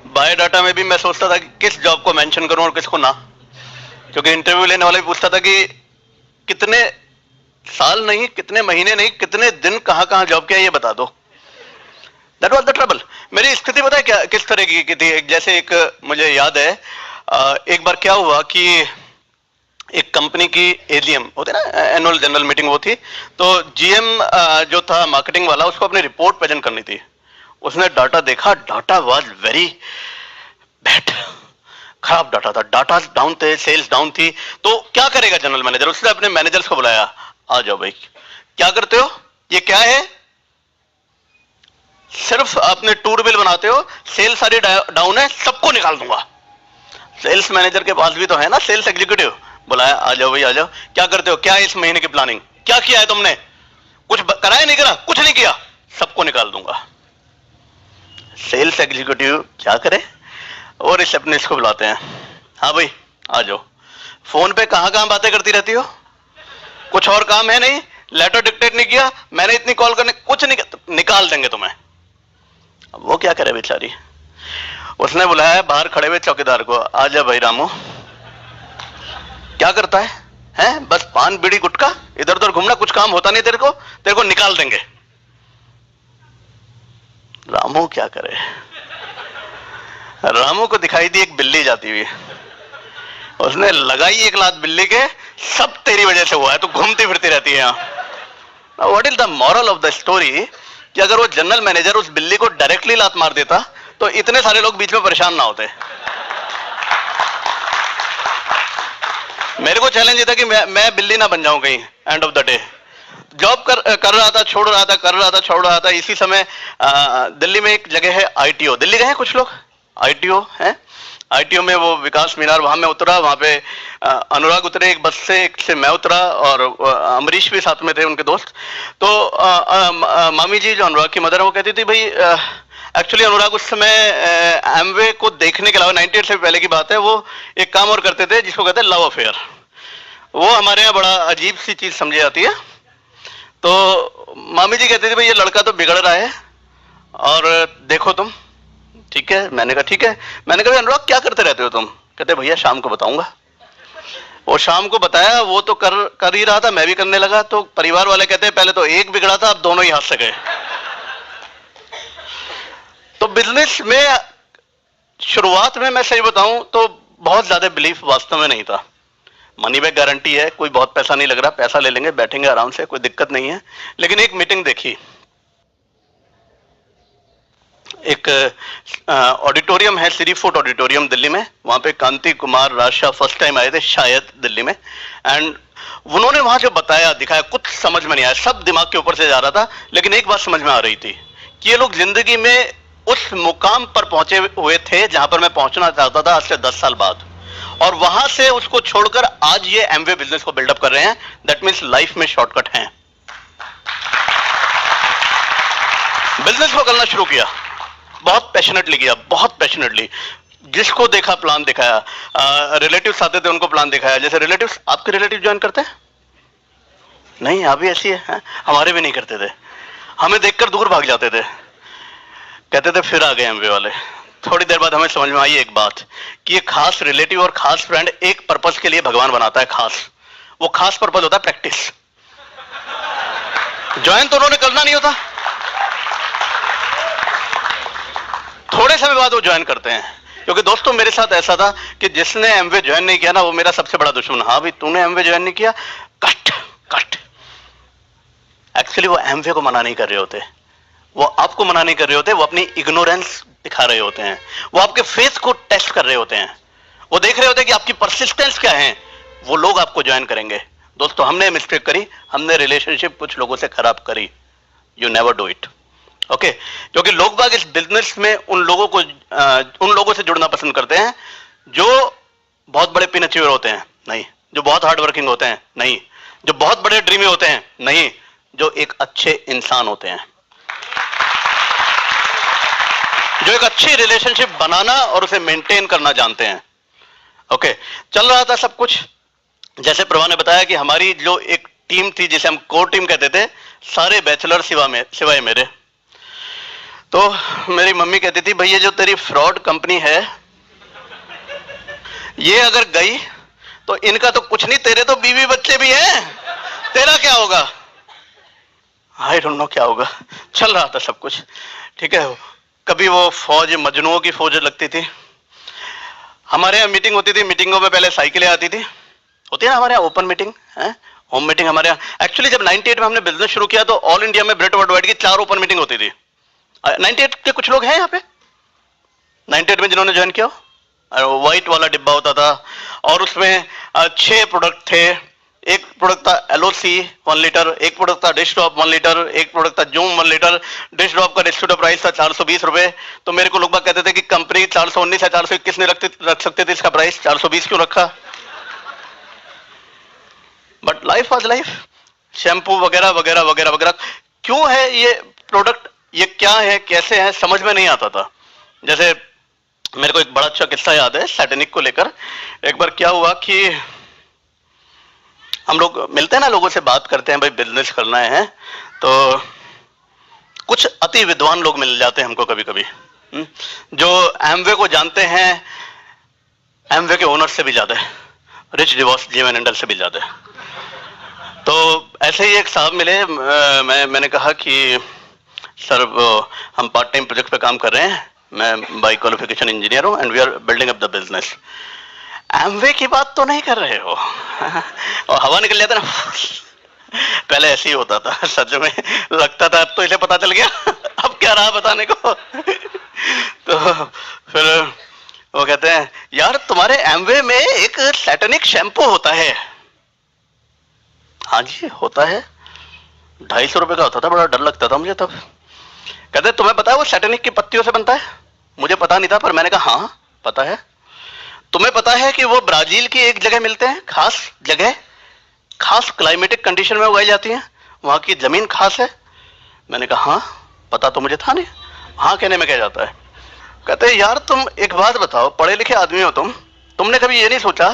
[SPEAKER 1] बायोडाटा में भी मैं सोचता था कि किस जॉब को मेंशन करूं और किसको ना, क्योंकि इंटरव्यू लेने वाले भी पूछता था कि कितने साल नहीं, कितने महीने नहीं, कितने दिन कहां जॉब किया ये बता दो। That was the trouble. मेरी स्थिति पता है क्या किस तरह की थी? जैसे एक मुझे याद है, एक बार क्या हुआ कि एक कंपनी की एजीएम होती है ना, एनुअल जनरल मीटिंग, वो थी। तो जीएम जो था मार्केटिंग वाला, उसको अपनी रिपोर्ट प्रेजेंट करनी थी। उसने डाटा देखा, डाटा वाज वेरी बैड, खराब डाटा था, डाटा डाउन थे, सेल्स डाउन थी। तो क्या करेगा जनरल मैनेजर? उसने अपने मैनेजर्स को बुलाया, आ जाओ भाई, क्या करते हो, ये क्या है? सिर्फ अपने टूर बिल बनाते हो, सेल सारी डाउन है, सबको निकाल दूंगा। सेल्स मैनेजर के पास भी तो है ना सेल्स एग्जीक्यूटिव। बुलाया, आ जाओ भाई आ जाओ, क्या करते हो, क्या है इस महीने की प्लानिंग, क्या किया है तुमने, कुछ करा है नहीं करा, कुछ नहीं किया, सबको निकाल दूंगा। सेल्स एग्जीक्यूटिव क्या करे, और रिसेप्शनिस्ट को बुलाते हैं, हाँ भाई आ जाओ, फोन पे कहां बातें करती रहती हो, कुछ और काम है नहीं, लेटर डिक्टेट नहीं किया, मैंने इतनी कॉल करने, कुछ नहीं, निकाल देंगे तुम्हें। अब वो क्या करे बेचारी, उसने बुलाया बाहर खड़े हुए चौकीदार को, आजा भाई रामू, क्या करता है, हैं? बस पान बीड़ी गुटखा इधर उधर घूमना, कुछ काम होता नहीं तेरे को निकाल देंगे। रामू क्या करे? रामू को दिखाई दी एक बिल्ली जाती हुई, उसने लगाई एक लात बिल्ली के, सब तेरी वजह से हुआ है, तू घूमती फिरती रहती है यहाँ। What is the moral of the story, कि अगर वो जनरल मैनेजर उस बिल्ली को डायरेक्टली लात मार देता तो इतने सारे लोग बीच में परेशान ना होते। मेरे को चैलेंज ये था कि मैं बिल्ली ना बन जाऊं कहीं। End of the day job कर रहा था, छोड़ रहा था, कर रहा था, छोड़ रहा था। इसी समय दिल्ली में एक जगह है आईटीओ, दिल्ली गए हैं कुछ लोग? आईटीओ है, आईटीओ में वो विकास मीनार, वहां मैं उतरा, वहां पे अनुराग उतरे एक बस से, एक से मैं उतरा, और अमरीश भी साथ में थे, उनके दोस्त। तो मामी जी जो अनुराग की मदर है, वो कहती थी भाई एक्चुअली अनुराग उस समय एमवे को देखने के अलावा, 98 से पहले की बात है, वो एक काम और करते थे जिसको कहते हैं लव अफेयर। वो हमारे यहाँ बड़ा अजीब सी चीज समझी जाती है। तो मामी जी कहती थी भाई ये लड़का तो बिगड़ रहा है और देखो तुम। ठीक है, मैंने कहा ठीक है। मैंने कहा अनुराग क्या करते रहते हो तुम? कहते भैया शाम को बताऊंगा। वो शाम को बताया, वो तो कर ही रहा था, मैं भी करने लगा। तो परिवार वाले कहते हैं पहले तो एक बिगड़ा था, अब दोनों ही हाथ से गए। तो बिजनेस में शुरुआत में मैं सही बताऊं तो बहुत ज्यादा बिलीफ वास्तव में नहीं था। मनी बैक गारंटी है, कोई बहुत पैसा नहीं लग रहा, पैसा ले लेंगे, बैठेंगे आराम से, कोई दिक्कत नहीं है। लेकिन एक मीटिंग देखी, एक ऑडिटोरियम है, सिरी फूट ऑडिटोरियम दिल्ली में, वहां पे कांति कुमार राजशाह फर्स्ट टाइम आए थे शायद दिल्ली में। एंड उन्होंने वहां जो बताया दिखाया, कुछ समझ में नहीं आया, सब दिमाग के ऊपर से जा रहा था। लेकिन एक बात समझ में आ रही थी कि ये लोग जिंदगी में उस मुकाम पर पहुंचे हुए थे जहां पर मैं पहुंचना चाहता था आज से 10 साल बाद, और वहां से उसको छोड़कर आज ये एमवे बिजनेस को बिल्डअप कर रहे हैं। दैट मीन्स लाइफ में शॉर्टकट हैं। बिजनेस को करना शुरू किया, बहुत पैशनेटली किया, बहुत पैशनेटली। जिसको देखा प्लान दिखाया, रिलेटिव्स आते थे उनको प्लान दिखाया। जैसे रिलेटिव्स, आपके रिलेटिव ज्वाइन करते हैं? नहीं, आप भी ऐसी है? हमारे भी नहीं करते थे, हमें देखकर दूर भाग जाते थे, कहते थे फिर आ गए एमवे वाले। थोड़ी देर बाद हमें समझ में आई एक बात कि ये खास रिलेटिव और खास फ्रेंड एक पर्पस के लिए भगवान बनाता है, खास। वो खास पर्पस होता है प्रैक्टिस। ज्वाइन तो उन्होंने करना नहीं होता, थोड़े समय बाद वो ज्वाइन करते हैं। क्योंकि दोस्तों मेरे साथ ऐसा था कि जिसने एमवे ज्वाइन नहीं किया ना, वो मेरा सबसे बड़ा दुश्मन। हाँ भाई तूने एमवे ज्वाइन नहीं किया, कट कट। एक्चुअली वो एमवे को मना नहीं कर रहे होते, वो आपको मना नहीं कर रहे होते, वो अपनी इग्नोरेंस दिखा रहे होते हैं, वो आपके फेस को टेस्ट कर रहे होते हैं, वो देख रहे होते हैं कि आपकी परसिस्टेंस क्या है, वो लोग आपको ज्वाइन करेंगे। दोस्तों, हमने मिस्टेक करी, हमने रिलेशनशिप कुछ लोगों से खराब करी। You never do it, okay. क्योंकि लोग बाग इस बिजनेस में उन लोगों से जुड़ना पसंद करते हैं जो बहुत बड़े पिन अचीवर होते हैं, नहीं। जो बहुत हार्ड वर्किंग होते हैं, नहीं। जो बहुत बड़े ड्रीमी होते हैं, नहीं। जो एक अच्छे इंसान होते हैं, जो एक अच्छी रिलेशनशिप बनाना और उसे मेंटेन करना जानते हैं, ओके। चल रहा था सब कुछ, जैसे प्रभा ने बताया कि हमारी जो एक टीम थी जिसे हम कोर टीम कहते थे, सारे बैचलर सिवाय मेरे। तो मेरी मम्मी कहती थी, भैया जो तेरी फ्रॉड कंपनी है ये अगर गई तो इनका तो कुछ नहीं, तेरे तो बीवी बच्चे भी हैं, तेरा क्या होगा? आई डोंट नो क्या होगा। चल रहा था सब कुछ, ठीक है। कभी वो फौज, मजनुओं की फौज लगती थी। हमारे यहाँ मीटिंग होती थी, मीटिंगों में पहले साइकिलें आती थी, होती है ना हमारे यहाँ ओपन मीटिंग है, होम मीटिंग हमारे यहाँ। एक्चुअली जब 98 में हमने बिजनेस शुरू किया तो ऑल इंडिया में ब्रेट वर्ल्ड वाइड की 4 ओपन मीटिंग होती थी। 98 के कुछ लोग हैं यहाँ पे 98 में जिन्होंने ज्वाइन किया? व्हाइट वाला डिब्बा होता था और उसमें 6 प्रोडक्ट थे। एक प्रोडक्ट था एलओसी 1 लीटर, एक प्रोडक्ट था डिश ड्रॉप 1 लीटर, एक प्रोडक्ट था जूम 1 लीटर। डिश ड्रॉप का डिस्ट्रीब्यूटर प्राइस था 420 रुपए। तो मेरे को लोग बात कहते थे कि कंपनी 419 या 421 नहीं रख सकते थे, इसका प्राइस 420 क्यों रखा? But life was life. Shampoo वगैरह वगैरह वगैरह वगैरह, क्यों है ये प्रोडक्ट, ये क्या है, कैसे है, समझ में नहीं आता था। जैसे मेरे को एक बड़ा अच्छा किस्सा याद है सैटेनिक को लेकर। एक बार क्या हुआ कि हम लोग मिलते हैं ना, लोगों से बात करते हैं, भाई बिजनेस करना है, तो कुछ अति विद्वान लोग मिल जाते हैं हमको कभी कभी, जो एमवे को जानते हैं, एमवे के ओनर से भी ज्यादा, रिच डिवोर्स जीवन एंडल से भी ज्यादा। तो ऐसे ही एक साहब मिले, मैंने कहा कि सर हम पार्ट टाइम प्रोजेक्ट पे काम कर रहे हैं, मैं बाय क्वालिफिकेशन इंजीनियर हूं and we are building up the business. Amway की बात तो नहीं कर रहे हो? और हवा निकल जाता ना। पहले ऐसे ही होता था, सच में लगता था अब तो इसे पता चल गया, अब क्या रहा बताने को। तो फिर वो कहते हैं, यार तुम्हारे एमवे में एक सैटेनिक शैम्पू होता है। हाँ जी होता है, 250 रुपए का होता था, बड़ा डर लगता था मुझे तब। कहते तुम्हें पता है वो सैटेनिक की पत्तियों से बनता है? मुझे पता नहीं था, पर मैंने कहा हाँ पता है। तुम्हें पता है कि वो ब्राजील की एक जगह मिलते हैं, खास जगह, खास क्लाइमेटिक कंडीशन में उगाई जाती हैं, वहां की जमीन खास है? मैंने कहा हाँ पता तो मुझे था नहीं, हाँ कहने में क्या जाता है। कहते हैं यार तुम एक बात बताओ, पढ़े लिखे आदमी हो तुमने कभी ये नहीं सोचा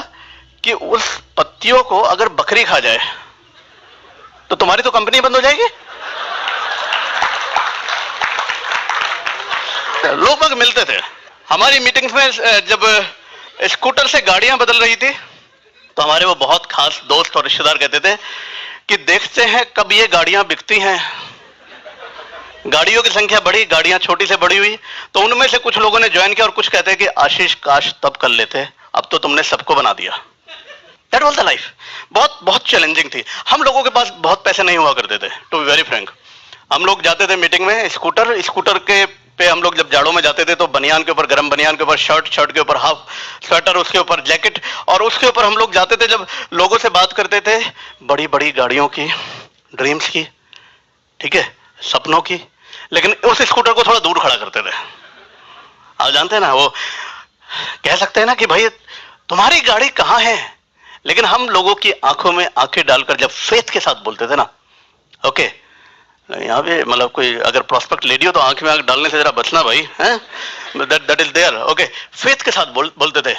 [SPEAKER 1] कि उस पत्तियों को अगर बकरी खा जाए तो तुम्हारी तो कंपनी बंद हो जाएगी? लोग बाग मिलते थे हमारी मीटिंग्स में। जब स्कूटर से गाड़ियां बदल रही थी तो हमारे वो बहुत खास दोस्त और रिश्तेदार कहते थे कि देखते हैं कब ये गाड़ियां बिकती हैं। गाड़ियों की संख्या बढ़ी, गाड़ियां छोटी से बड़ी हुई, तो उनमें से कुछ लोगों ने ज्वाइन किया और कुछ कहते हैं कि आशीष काश तब कर लेते, अब तो तुमने सबको बना दिया। That was the life. बहुत बहुत चैलेंजिंग थी। हम लोगों के पास बहुत पैसे नहीं हुआ करते थे, टू बी वेरी फ्रैंक। हम लोग जाते थे मीटिंग में, स्कूटर के पे हम लोग जब जाड़ों में जाते थे तो बनियान के ऊपर गर्म बनियान के ऊपर शर्ट, शर्ट के ऊपर हाफ स्वेटर, उसके ऊपर जैकेट, और उसके ऊपर हम लोग जाते थे जब लोगों से बात करते थे बड़ी बड़ी गाड़ियों की, ड्रीम्स की, ठीक है, सपनों की, लेकिन उस स्कूटर को थोड़ा दूर खड़ा करते थे। आप जानते हैं ना, वो कह सकते हैं ना कि भाई तुम्हारी गाड़ी कहां है, लेकिन हम लोगों की आंखों में आंखें डालकर जब फेथ के साथ बोलते थे ना, ओके यहाँ पे मतलब कोई अगर प्रोस्पेक्ट लेडी हो तो आंख में आंख डालने से जरा बचना भाई, हैं? That is there, okay. Faith के साथ बोलते थे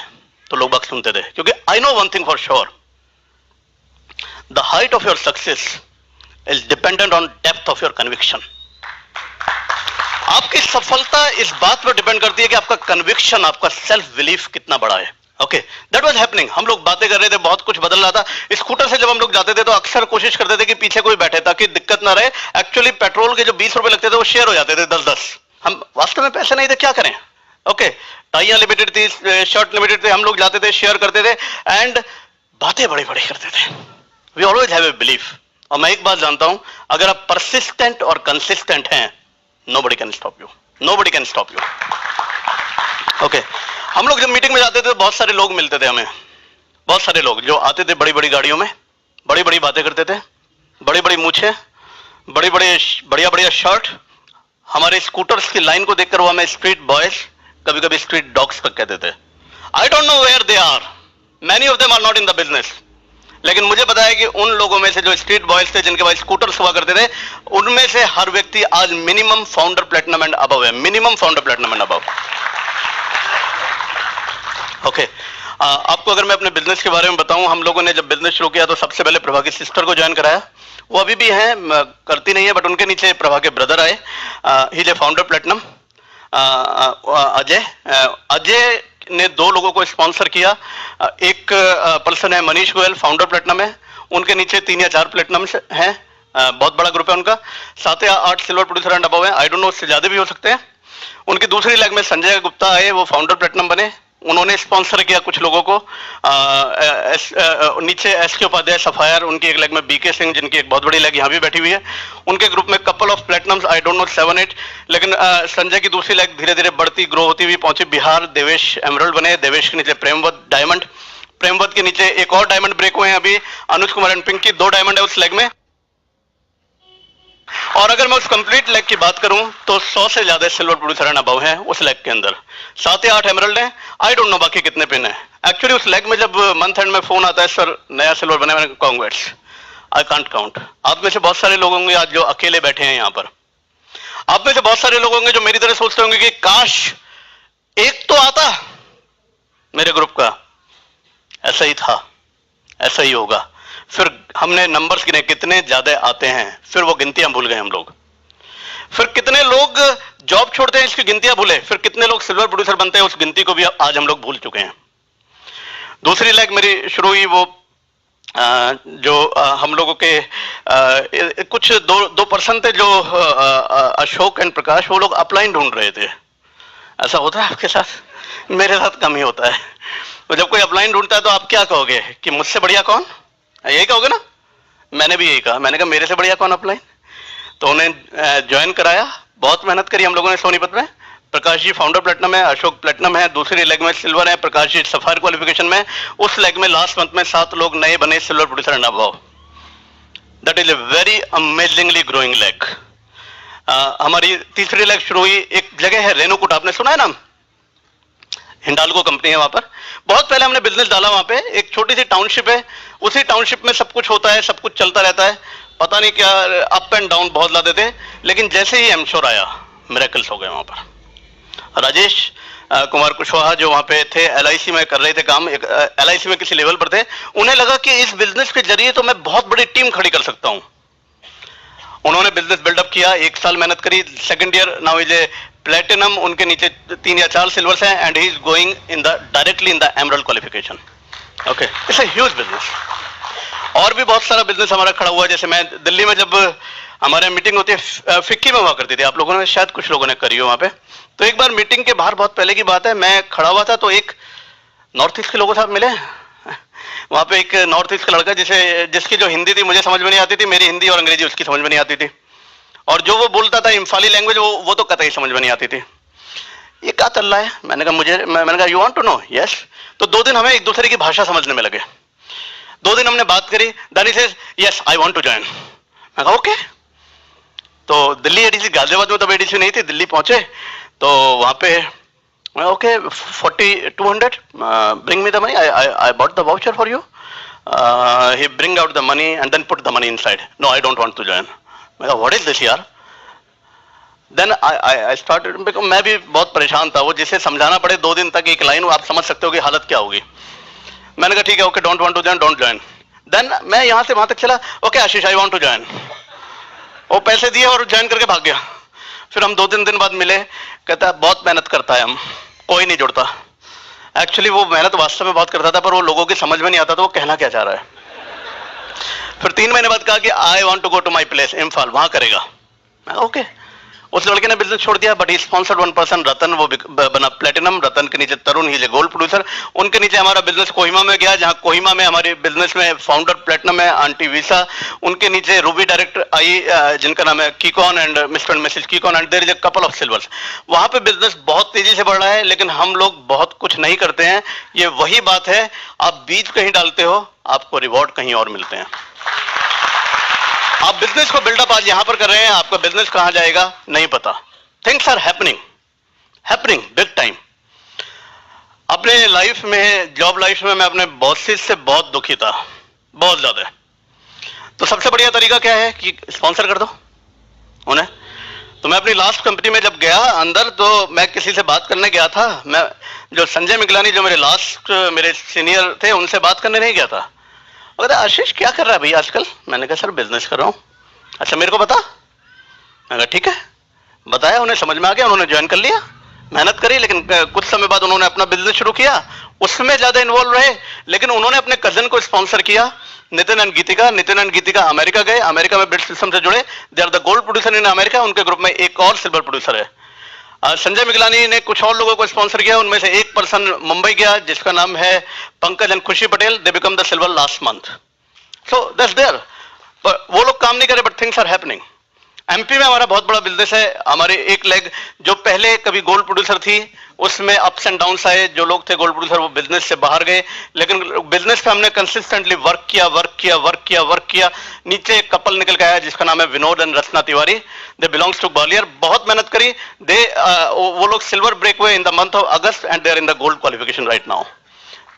[SPEAKER 1] तो लोग बात सुनते थे, क्योंकि I know one thing for sure, the height of your success is dependent on depth of your conviction. आपकी सफलता इस बात पर डिपेंड करती है कि आपका कन्विक्शन, आपका सेल्फ बिलीफ कितना बड़ा है। Okay, that was happening. हम लोग बातें कर रहे थे, बहुत कुछ बदल रहा था। स्कूटर से जब हम लोग जाते थे तो अक्सर कोशिश करते थे कि पीछे कोई बैठे ताकि दिक्कत ना रहे। एक्चुअली पेट्रोल के जो 20 रुपए लगते थे वो शेयर हो जाते थे 10-10। हम वास्तव में पैसे नहीं थे, क्या करें? ओके, टाइयां लिमिटेड थी, शर्ट लिमिटेड थे, हम लोग जाते थे, शेयर करते थे एंड बातें बड़ी बड़ी करते थे। We always have a belief. और मैं एक बात जानता हूं, अगर आप परसिस्टेंट और कंसिस्टेंट हैं, nobody can stop you. Nobody can stop you. Okay. हम लोग जब मीटिंग में जाते थे तो बहुत सारे लोग मिलते थे हमें, बहुत सारे लोग जो आते थे बड़ी बड़ी गाड़ियों में, बड़ी बड़ी बातें करते थे, बड़ी बड़ी मूछें, बड़ी बड़ी बढ़िया बढ़िया शर्ट। हमारे स्कूटर्स की लाइन को देखकर वो हमें स्ट्रीट बॉयज, कभी कभी स्ट्रीट डॉग्स तक कहते थे। I don't know where they are, many of them are not in the business, लेकिन मुझे पता है कि उन लोगों में से जो स्ट्रीट बॉयज थे जिनके पास स्कूटर्स हुआ करते थे, उनमें से हर व्यक्ति आज minimum founder platinum and above है, minimum founder platinum and above. Okay, आपको अगर मैं अपने बिजनेस के बारे में बताऊं, हम लोगों ने जब बिजनेस शुरू किया तो सबसे पहले प्रभा की सिस्टर को ज्वाइन कराया। वो अभी भी हैं, करती नहीं है, बट उनके नीचे प्रभा के ब्रदर आए, ही is A founder platinum, Ajay ने 2 लोगों को स्पॉन्सर किया। एक पर्सन है मनीष गोयल, फाउंडर प्लेटिनम है, उनके नीचे 3 या 4 प्लेटिनम हैं, बहुत बड़ा ग्रुप है उनका। 7 या 8 सिल्वर प्रोड्यूसर एंड अबव है, आई डोंट नो, उससे ज्यादा भी हो सकते हैं। उनकी दूसरी लेग में संजय गुप्ता आए, वो फाउंडर प्लेटिनम बने, उन्होंने स्पॉन्सर किया कुछ लोगों को। नीचे एस के उपाध्याय सफायर, उनकी एक लेग में बीके सिंह, जिनकी एक बहुत बड़ी लेग यहाँ भी बैठी हुई है, उनके ग्रुप में couple of platinums, I don't know 7-8, लेकिन संजय की दूसरी लेग धीरे धीरे बढ़ती ग्रो होती हुई पहुंची बिहार। देवेश एमरल्ड बने, देवेश के नीचे प्रेमवत डायमंड, प्रेमवत के नीचे एक और डायमंड ब्रेक हुए हैं अभी, अनुज कुमार एंड पिंकी, 2 डायमंड है उस लेग में। और अगर मैं उस कंप्लीट लेग की बात करूं तो 100 से ज्यादा सिल्वर प्रोड्यूसर एंड अबव हैं उस लेग के अंदर, 7 या 8 एमरल्ड हैं, आई डोंट नो बाकी कितने पिन हैं। एक्चुअली उस लेग में जब मंथ एंड में फोन आता है, सर नया सिल्वर बने, मैंने कांग्रेट्स, आई कांट काउंट। आप में से बहुत सारे लोग होंगे आज जो अकेले बैठे हैं यहाँ पर, आप में से बहुत सारे लोग होंगे जो मेरी तरह सोचते होंगे कि काश एक तो आता मेरे ग्रुप का, ऐसा ही था, ऐसा ही होगा। फिर हमने नंबर्स गिने, कितने ज्यादा आते हैं, फिर वो गिनतियां भूल गए हम लोग। फिर कितने लोग जॉब छोड़ते हैं, इसकी गिनतियां भूले, फिर कितने लोग सिल्वर प्रोड्यूसर बनते हैं, उस गिनती को भी आज हम लोग भूल चुके हैं। दूसरी लेग मेरी शुरू हुई वो जो हम लोगों के कुछ दो पर्सन थे जो अशोक एंड प्रकाश, वो लोग अपलाइन ढूंढ रहे थे। ऐसा होता है आपके साथ? मेरे साथ कम ही होता है। तो जब कोई अपलाइन ढूंढता है तो आप क्या कहोगे कि मुझसे बढ़िया कौन, यही कहोगे ना? मैंने भी यही कहा, मैंने कहा मेरे से बढ़िया कौन अपलाइन। तो उन्हें ज्वाइन कराया, बहुत मेहनत करी हम लोगों ने सोनीपत में। प्रकाश जी फाउंडर प्लेटिनम है, अशोक प्लेटिनम है, दूसरी लेग में सिल्वर है, प्रकाश जी सफायर क्वालिफिकेशन में। उस लेग में लास्ट मंथ में 7 लोग नए बने silver producer and above. That is a very amazingly growing leg. हमारी तीसरी लेग शुरू हुई, एक जगह है रेणुकूट, आपने सुना है नाम? हिंडाल्को कंपनी है वहां पर। बहुत पहले हमने बिजनेस डाला वहां पे, एक छोटी सी टाउनशिप है, उसी टाउनशिप में सब कुछ होता है, सब कुछ चलता रहता है, पता नहीं क्या अप एंड डाउन बहुत ज्यादा थे। लेकिन जैसे ही एमश्योर आया, मिरेकल्स हो गए वहां पर। राजेश कुमार कुशवाहा जो वहां पे थे, LIC में कर रहे थे काम, LIC में किसी लेवल पर थे, उन्हें लगा कि इस बिजनेस के जरिए तो मैं बहुत बड़ी टीम खड़ी कर सकता हूं। उन्होंने बिजनेस बिल्डअप किया, 1 साल मेहनत करी, second year now is a platinum, उनके नीचे 3 या 4 सिल्वर्स हैं, and he is going in the directly in the emerald qualification. Okay, it's a huge business. और भी बहुत सारा बिजनेस हमारा खड़ा हुआ है। जैसे मैं दिल्ली में जब हमारे मीटिंग होती है, फिक्की में हुआ करती थी, आप लोगों ने शायद कुछ लोगों ने करी हो वहां पे। तो एक बार मीटिंग के बाहर, बहुत पहले की बात है, मैं खड़ा हुआ था तो एक नॉर्थ ईस्ट के लोगों साथ मिले वहां पे। एक नॉर्थ ईस्ट का लड़का जिसकी जो हिंदी थी मुझे समझ में नहीं आती थी, मेरी हिंदी और अंग्रेजी उसकी समझ में नहीं आती थी, और जो वो बोलता था इम्फाली लैंग्वेज, वो तो कतई समझ में नहीं आती थी। ये क्या चल रहा है? मैंने कहा you want to know? Yes. तो 2 दिन हमें एक दूसरे की भाषा समझने में लगे। 2 दिन हमने बात करी, then he says yes I want to join. मैं कहा ओके। तो दिल्ली ADC, गाजियाबाद में तब ADC नहीं थी, दिल्ली पहुंचे तो वहां पे okay 40-200 bring me the money, I bought the voucher for you. He bring out the money and then put the money inside. No I don't want to join. मैं कहा व्हाट इज दिस यार? देन आई स्टार्टेड, मैं भी बहुत परेशान था। वो जिसे समझाना पड़े 2 दिन तक एक लाइन, आप समझ सकते हो कि हालत क्या होगी। मैंने कहा ठीक है, okay, don't want to join, don't join. Then मैं यहां से वहां तक चला, okay Ashish I want to join. वो पैसे दिए और ज्वाइन करके भाग गया। फिर हम 2-3 दिन बाद मिले, कहता है बहुत मेहनत करता है, हम कोई नहीं जुड़ता। एक्चुअली वो मेहनत वास्तव में बहुत करता था, पर वो लोगों की समझ में नहीं आता था वो कहना क्या चाह रहा है। फिर 3 महीने बाद कहा कि I want to go to my place Imphal, वहां करेगा। मैं ओके। उस लड़के ने बिजनेस छोड़ दिया, but he sponsored one person, Ratan, वो बना प्लेटिनम। रतन के नीचे Tarun, he is a gold producer. उनके नीचे हमारा बिजनेस कोहिमा में गया, जहां कोहिमा में हमारे बिजनेस में फाउंडर प्लेटिनम है, आंटी वीसा। उनके नीचे रूबी डायरेक्टर आई, जिनका नाम है कीकॉन एंड मिस्टर एंड मिसेस कीकॉन, and there is a couple of silvers. वहां पे बिजनेस बहुत तेजी से बढ़ रहा है, लेकिन हम लोग बहुत कुछ नहीं करते हैं। ये वही बात है, आप बीज कहीं डालते हो, आपको रिवॉर्ड कहीं और मिलते हैं। आप बिजनेस को बिल्डअप आज यहां पर कर रहे हैं, आपका बिजनेस कहां जाएगा नहीं पता। Things are happening big time. अपने लाइफ में, जॉब लाइफ में मैं अपने बॉसेस से बहुत दुखी था, बहुत ज्यादा। तो सबसे बढ़िया तरीका क्या है कि स्पॉन्सर कर दो उन्हें। तो मैं अपनी लास्ट कंपनी में जब गया अंदर, तो मैं किसी से बात करने गया था, मैं जो संजय मिगलानी, जो मेरे सीनियर थे, उनसे बात करने नहीं गया था। अगर आशीष क्या कर रहा है भाई आजकल? मैंने कहा सर बिजनेस कर रहा हूं। अच्छा मेरे को बता। मैंने कहा ठीक है, बताया, उन्हें समझ में आ गया, उन्होंने ज्वाइन कर लिया, मेहनत करी, लेकिन कुछ समय बाद उन्होंने अपना बिजनेस शुरू किया, उसमें ज्यादा इन्वॉल्व रहे, लेकिन उन्होंने अपने कजन को स्पॉन्सर किया, नितिन एंड गीतिका अमेरिका गए, अमेरिका में बिट सिस्टम से जुड़े, they are the gold producer in America. उनके ग्रुप में एक और सिल्वर प्रोड्यूसर है। संजय मिगलानी ने कुछ और लोगों को स्पॉन्सर किया, उनमें से एक पर्सन मुंबई गया जिसका नाम है Pankaj and Khushi Patel, they become the silver last month. So that's there. वो लोग काम नहीं करे, but things are happening. MP में हमारा बहुत बड़ा बिजनेस है। हमारे एक लेग जो पहले कभी गोल्ड प्रोड्यूसर थी, उसमें अप्स एंड डाउन्स आए, जो लोग थे गोल्ड प्रोड्यूसर वो बिजनेस से बाहर गए, लेकिन बिजनेस पे हमने कंसिस्टेंटली वर्क किया। नीचे एक कपल निकल के आया जिसका नाम है Vinod and Rachna Tiwari, they belongs to Gwalior. बहुत मेहनत करी, वो लोग सिल्वर ब्रेक हुए in the month of August, and they are in the gold qualification right now.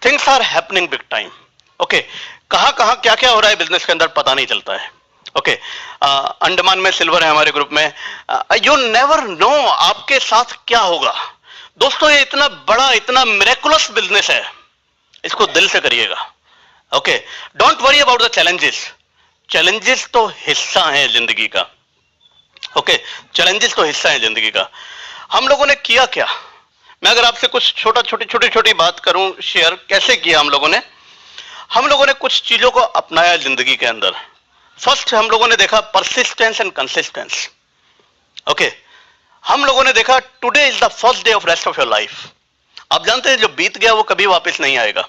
[SPEAKER 1] Things are happening big time. Okay, कहां क्या क्या हो रहा है बिजनेस के अंदर पता नहीं चलता है। ओके, अंडमान में सिल्वर है हमारे ग्रुप में। यू नेवर नो आपके साथ क्या होगा। दोस्तों ये इतना बड़ा, इतना मिरेकुलस बिजनेस है, इसको दिल से करिएगा। Okay, don't worry about the challenges तो हिस्सा है जिंदगी का। ओके, चैलेंजेस तो हिस्सा है जिंदगी का। हम लोगों ने किया क्या? मैं अगर आपसे कुछ छोटी बात करूं शेयर, कैसे किया हम लोगों ने कुछ चीजों को अपनाया जिंदगी के अंदर। फर्स्ट हम लोगों ने देखा परसिस्टेंस एंड कंसिस्टेंस। ओके, हम लोगों ने देखा today is the first day of rest of your life. आप जानते हैं जो बीत गया वो कभी वापस नहीं आएगा।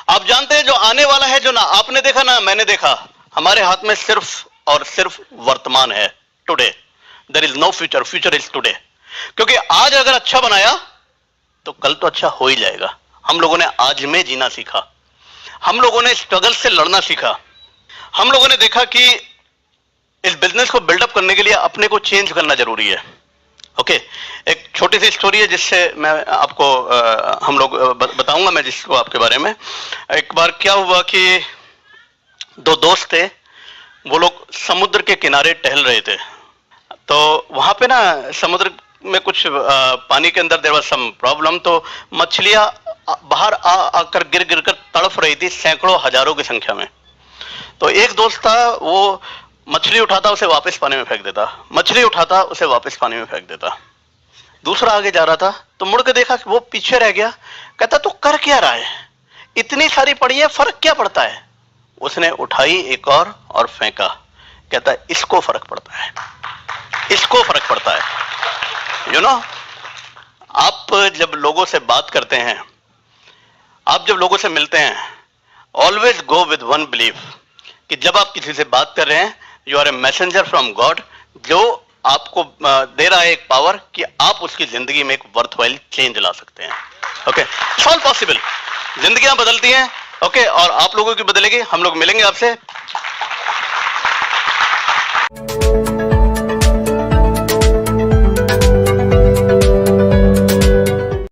[SPEAKER 1] आप जानते हैं जो आने वाला है, जो ना आपने देखा ना मैंने देखा, हमारे हाथ में सिर्फ और सिर्फ वर्तमान है। Today, there is no future, future is today. क्योंकि आज अगर अच्छा बनाया तो कल तो अच्छा हो ही जाएगा। हम लोगों ने आज में जीना सीखा, हम लोगों ने स्ट्रगल से लड़ना सीखा। हम लोगों ने देखा कि इस बिजनेस को बिल्डअप करने के लिए अपने को चेंज करना जरूरी है। ओके, एक छोटी सी स्टोरी है जिससे मैं आपको हम लोग बताऊंगा मैं जिसको आपके बारे में। एक बार क्या हुआ कि दो दोस्त थे, वो लोग समुद्र के किनारे टहल रहे थे। तो वहां पे ना समुद्र में कुछ पानी के अंदर देयर वाज सम प्रॉब्लम, तो मछलियां बाहर आकर गिर कर तड़फ रही थी, सैकड़ों हजारों की संख्या में। तो एक दोस्त था, वो मछली उठाता उसे वापस पानी में फेंक देता, मछली उठाता उसे वापस पानी में फेंक देता। दूसरा आगे जा रहा था तो मुड़ के देखा कि वो पीछे रह गया। कहता तू कर क्या रहा है, इतनी सारी पड़ी है, फर्क क्या पड़ता है? उसने उठाई एक और फेंका। कहता इसको फर्क पड़ता है, इसको फर्क पड़ता है। यू नो, आप जब लोगों से बात करते हैं, आप जब लोगों से मिलते हैं, always go with one belief कि जब आप किसी से बात कर रहे हैं, you are a messenger from God, जो आपको दे रहा है एक पावर कि आप उसकी जिंदगी में एक वर्थवाइल चेंज ला सकते हैं। Okay, it's all possible. जिंदगियां बदलती हैं। ओके, और आप लोगों की बदलेगी। हम लोग मिलेंगे आपसे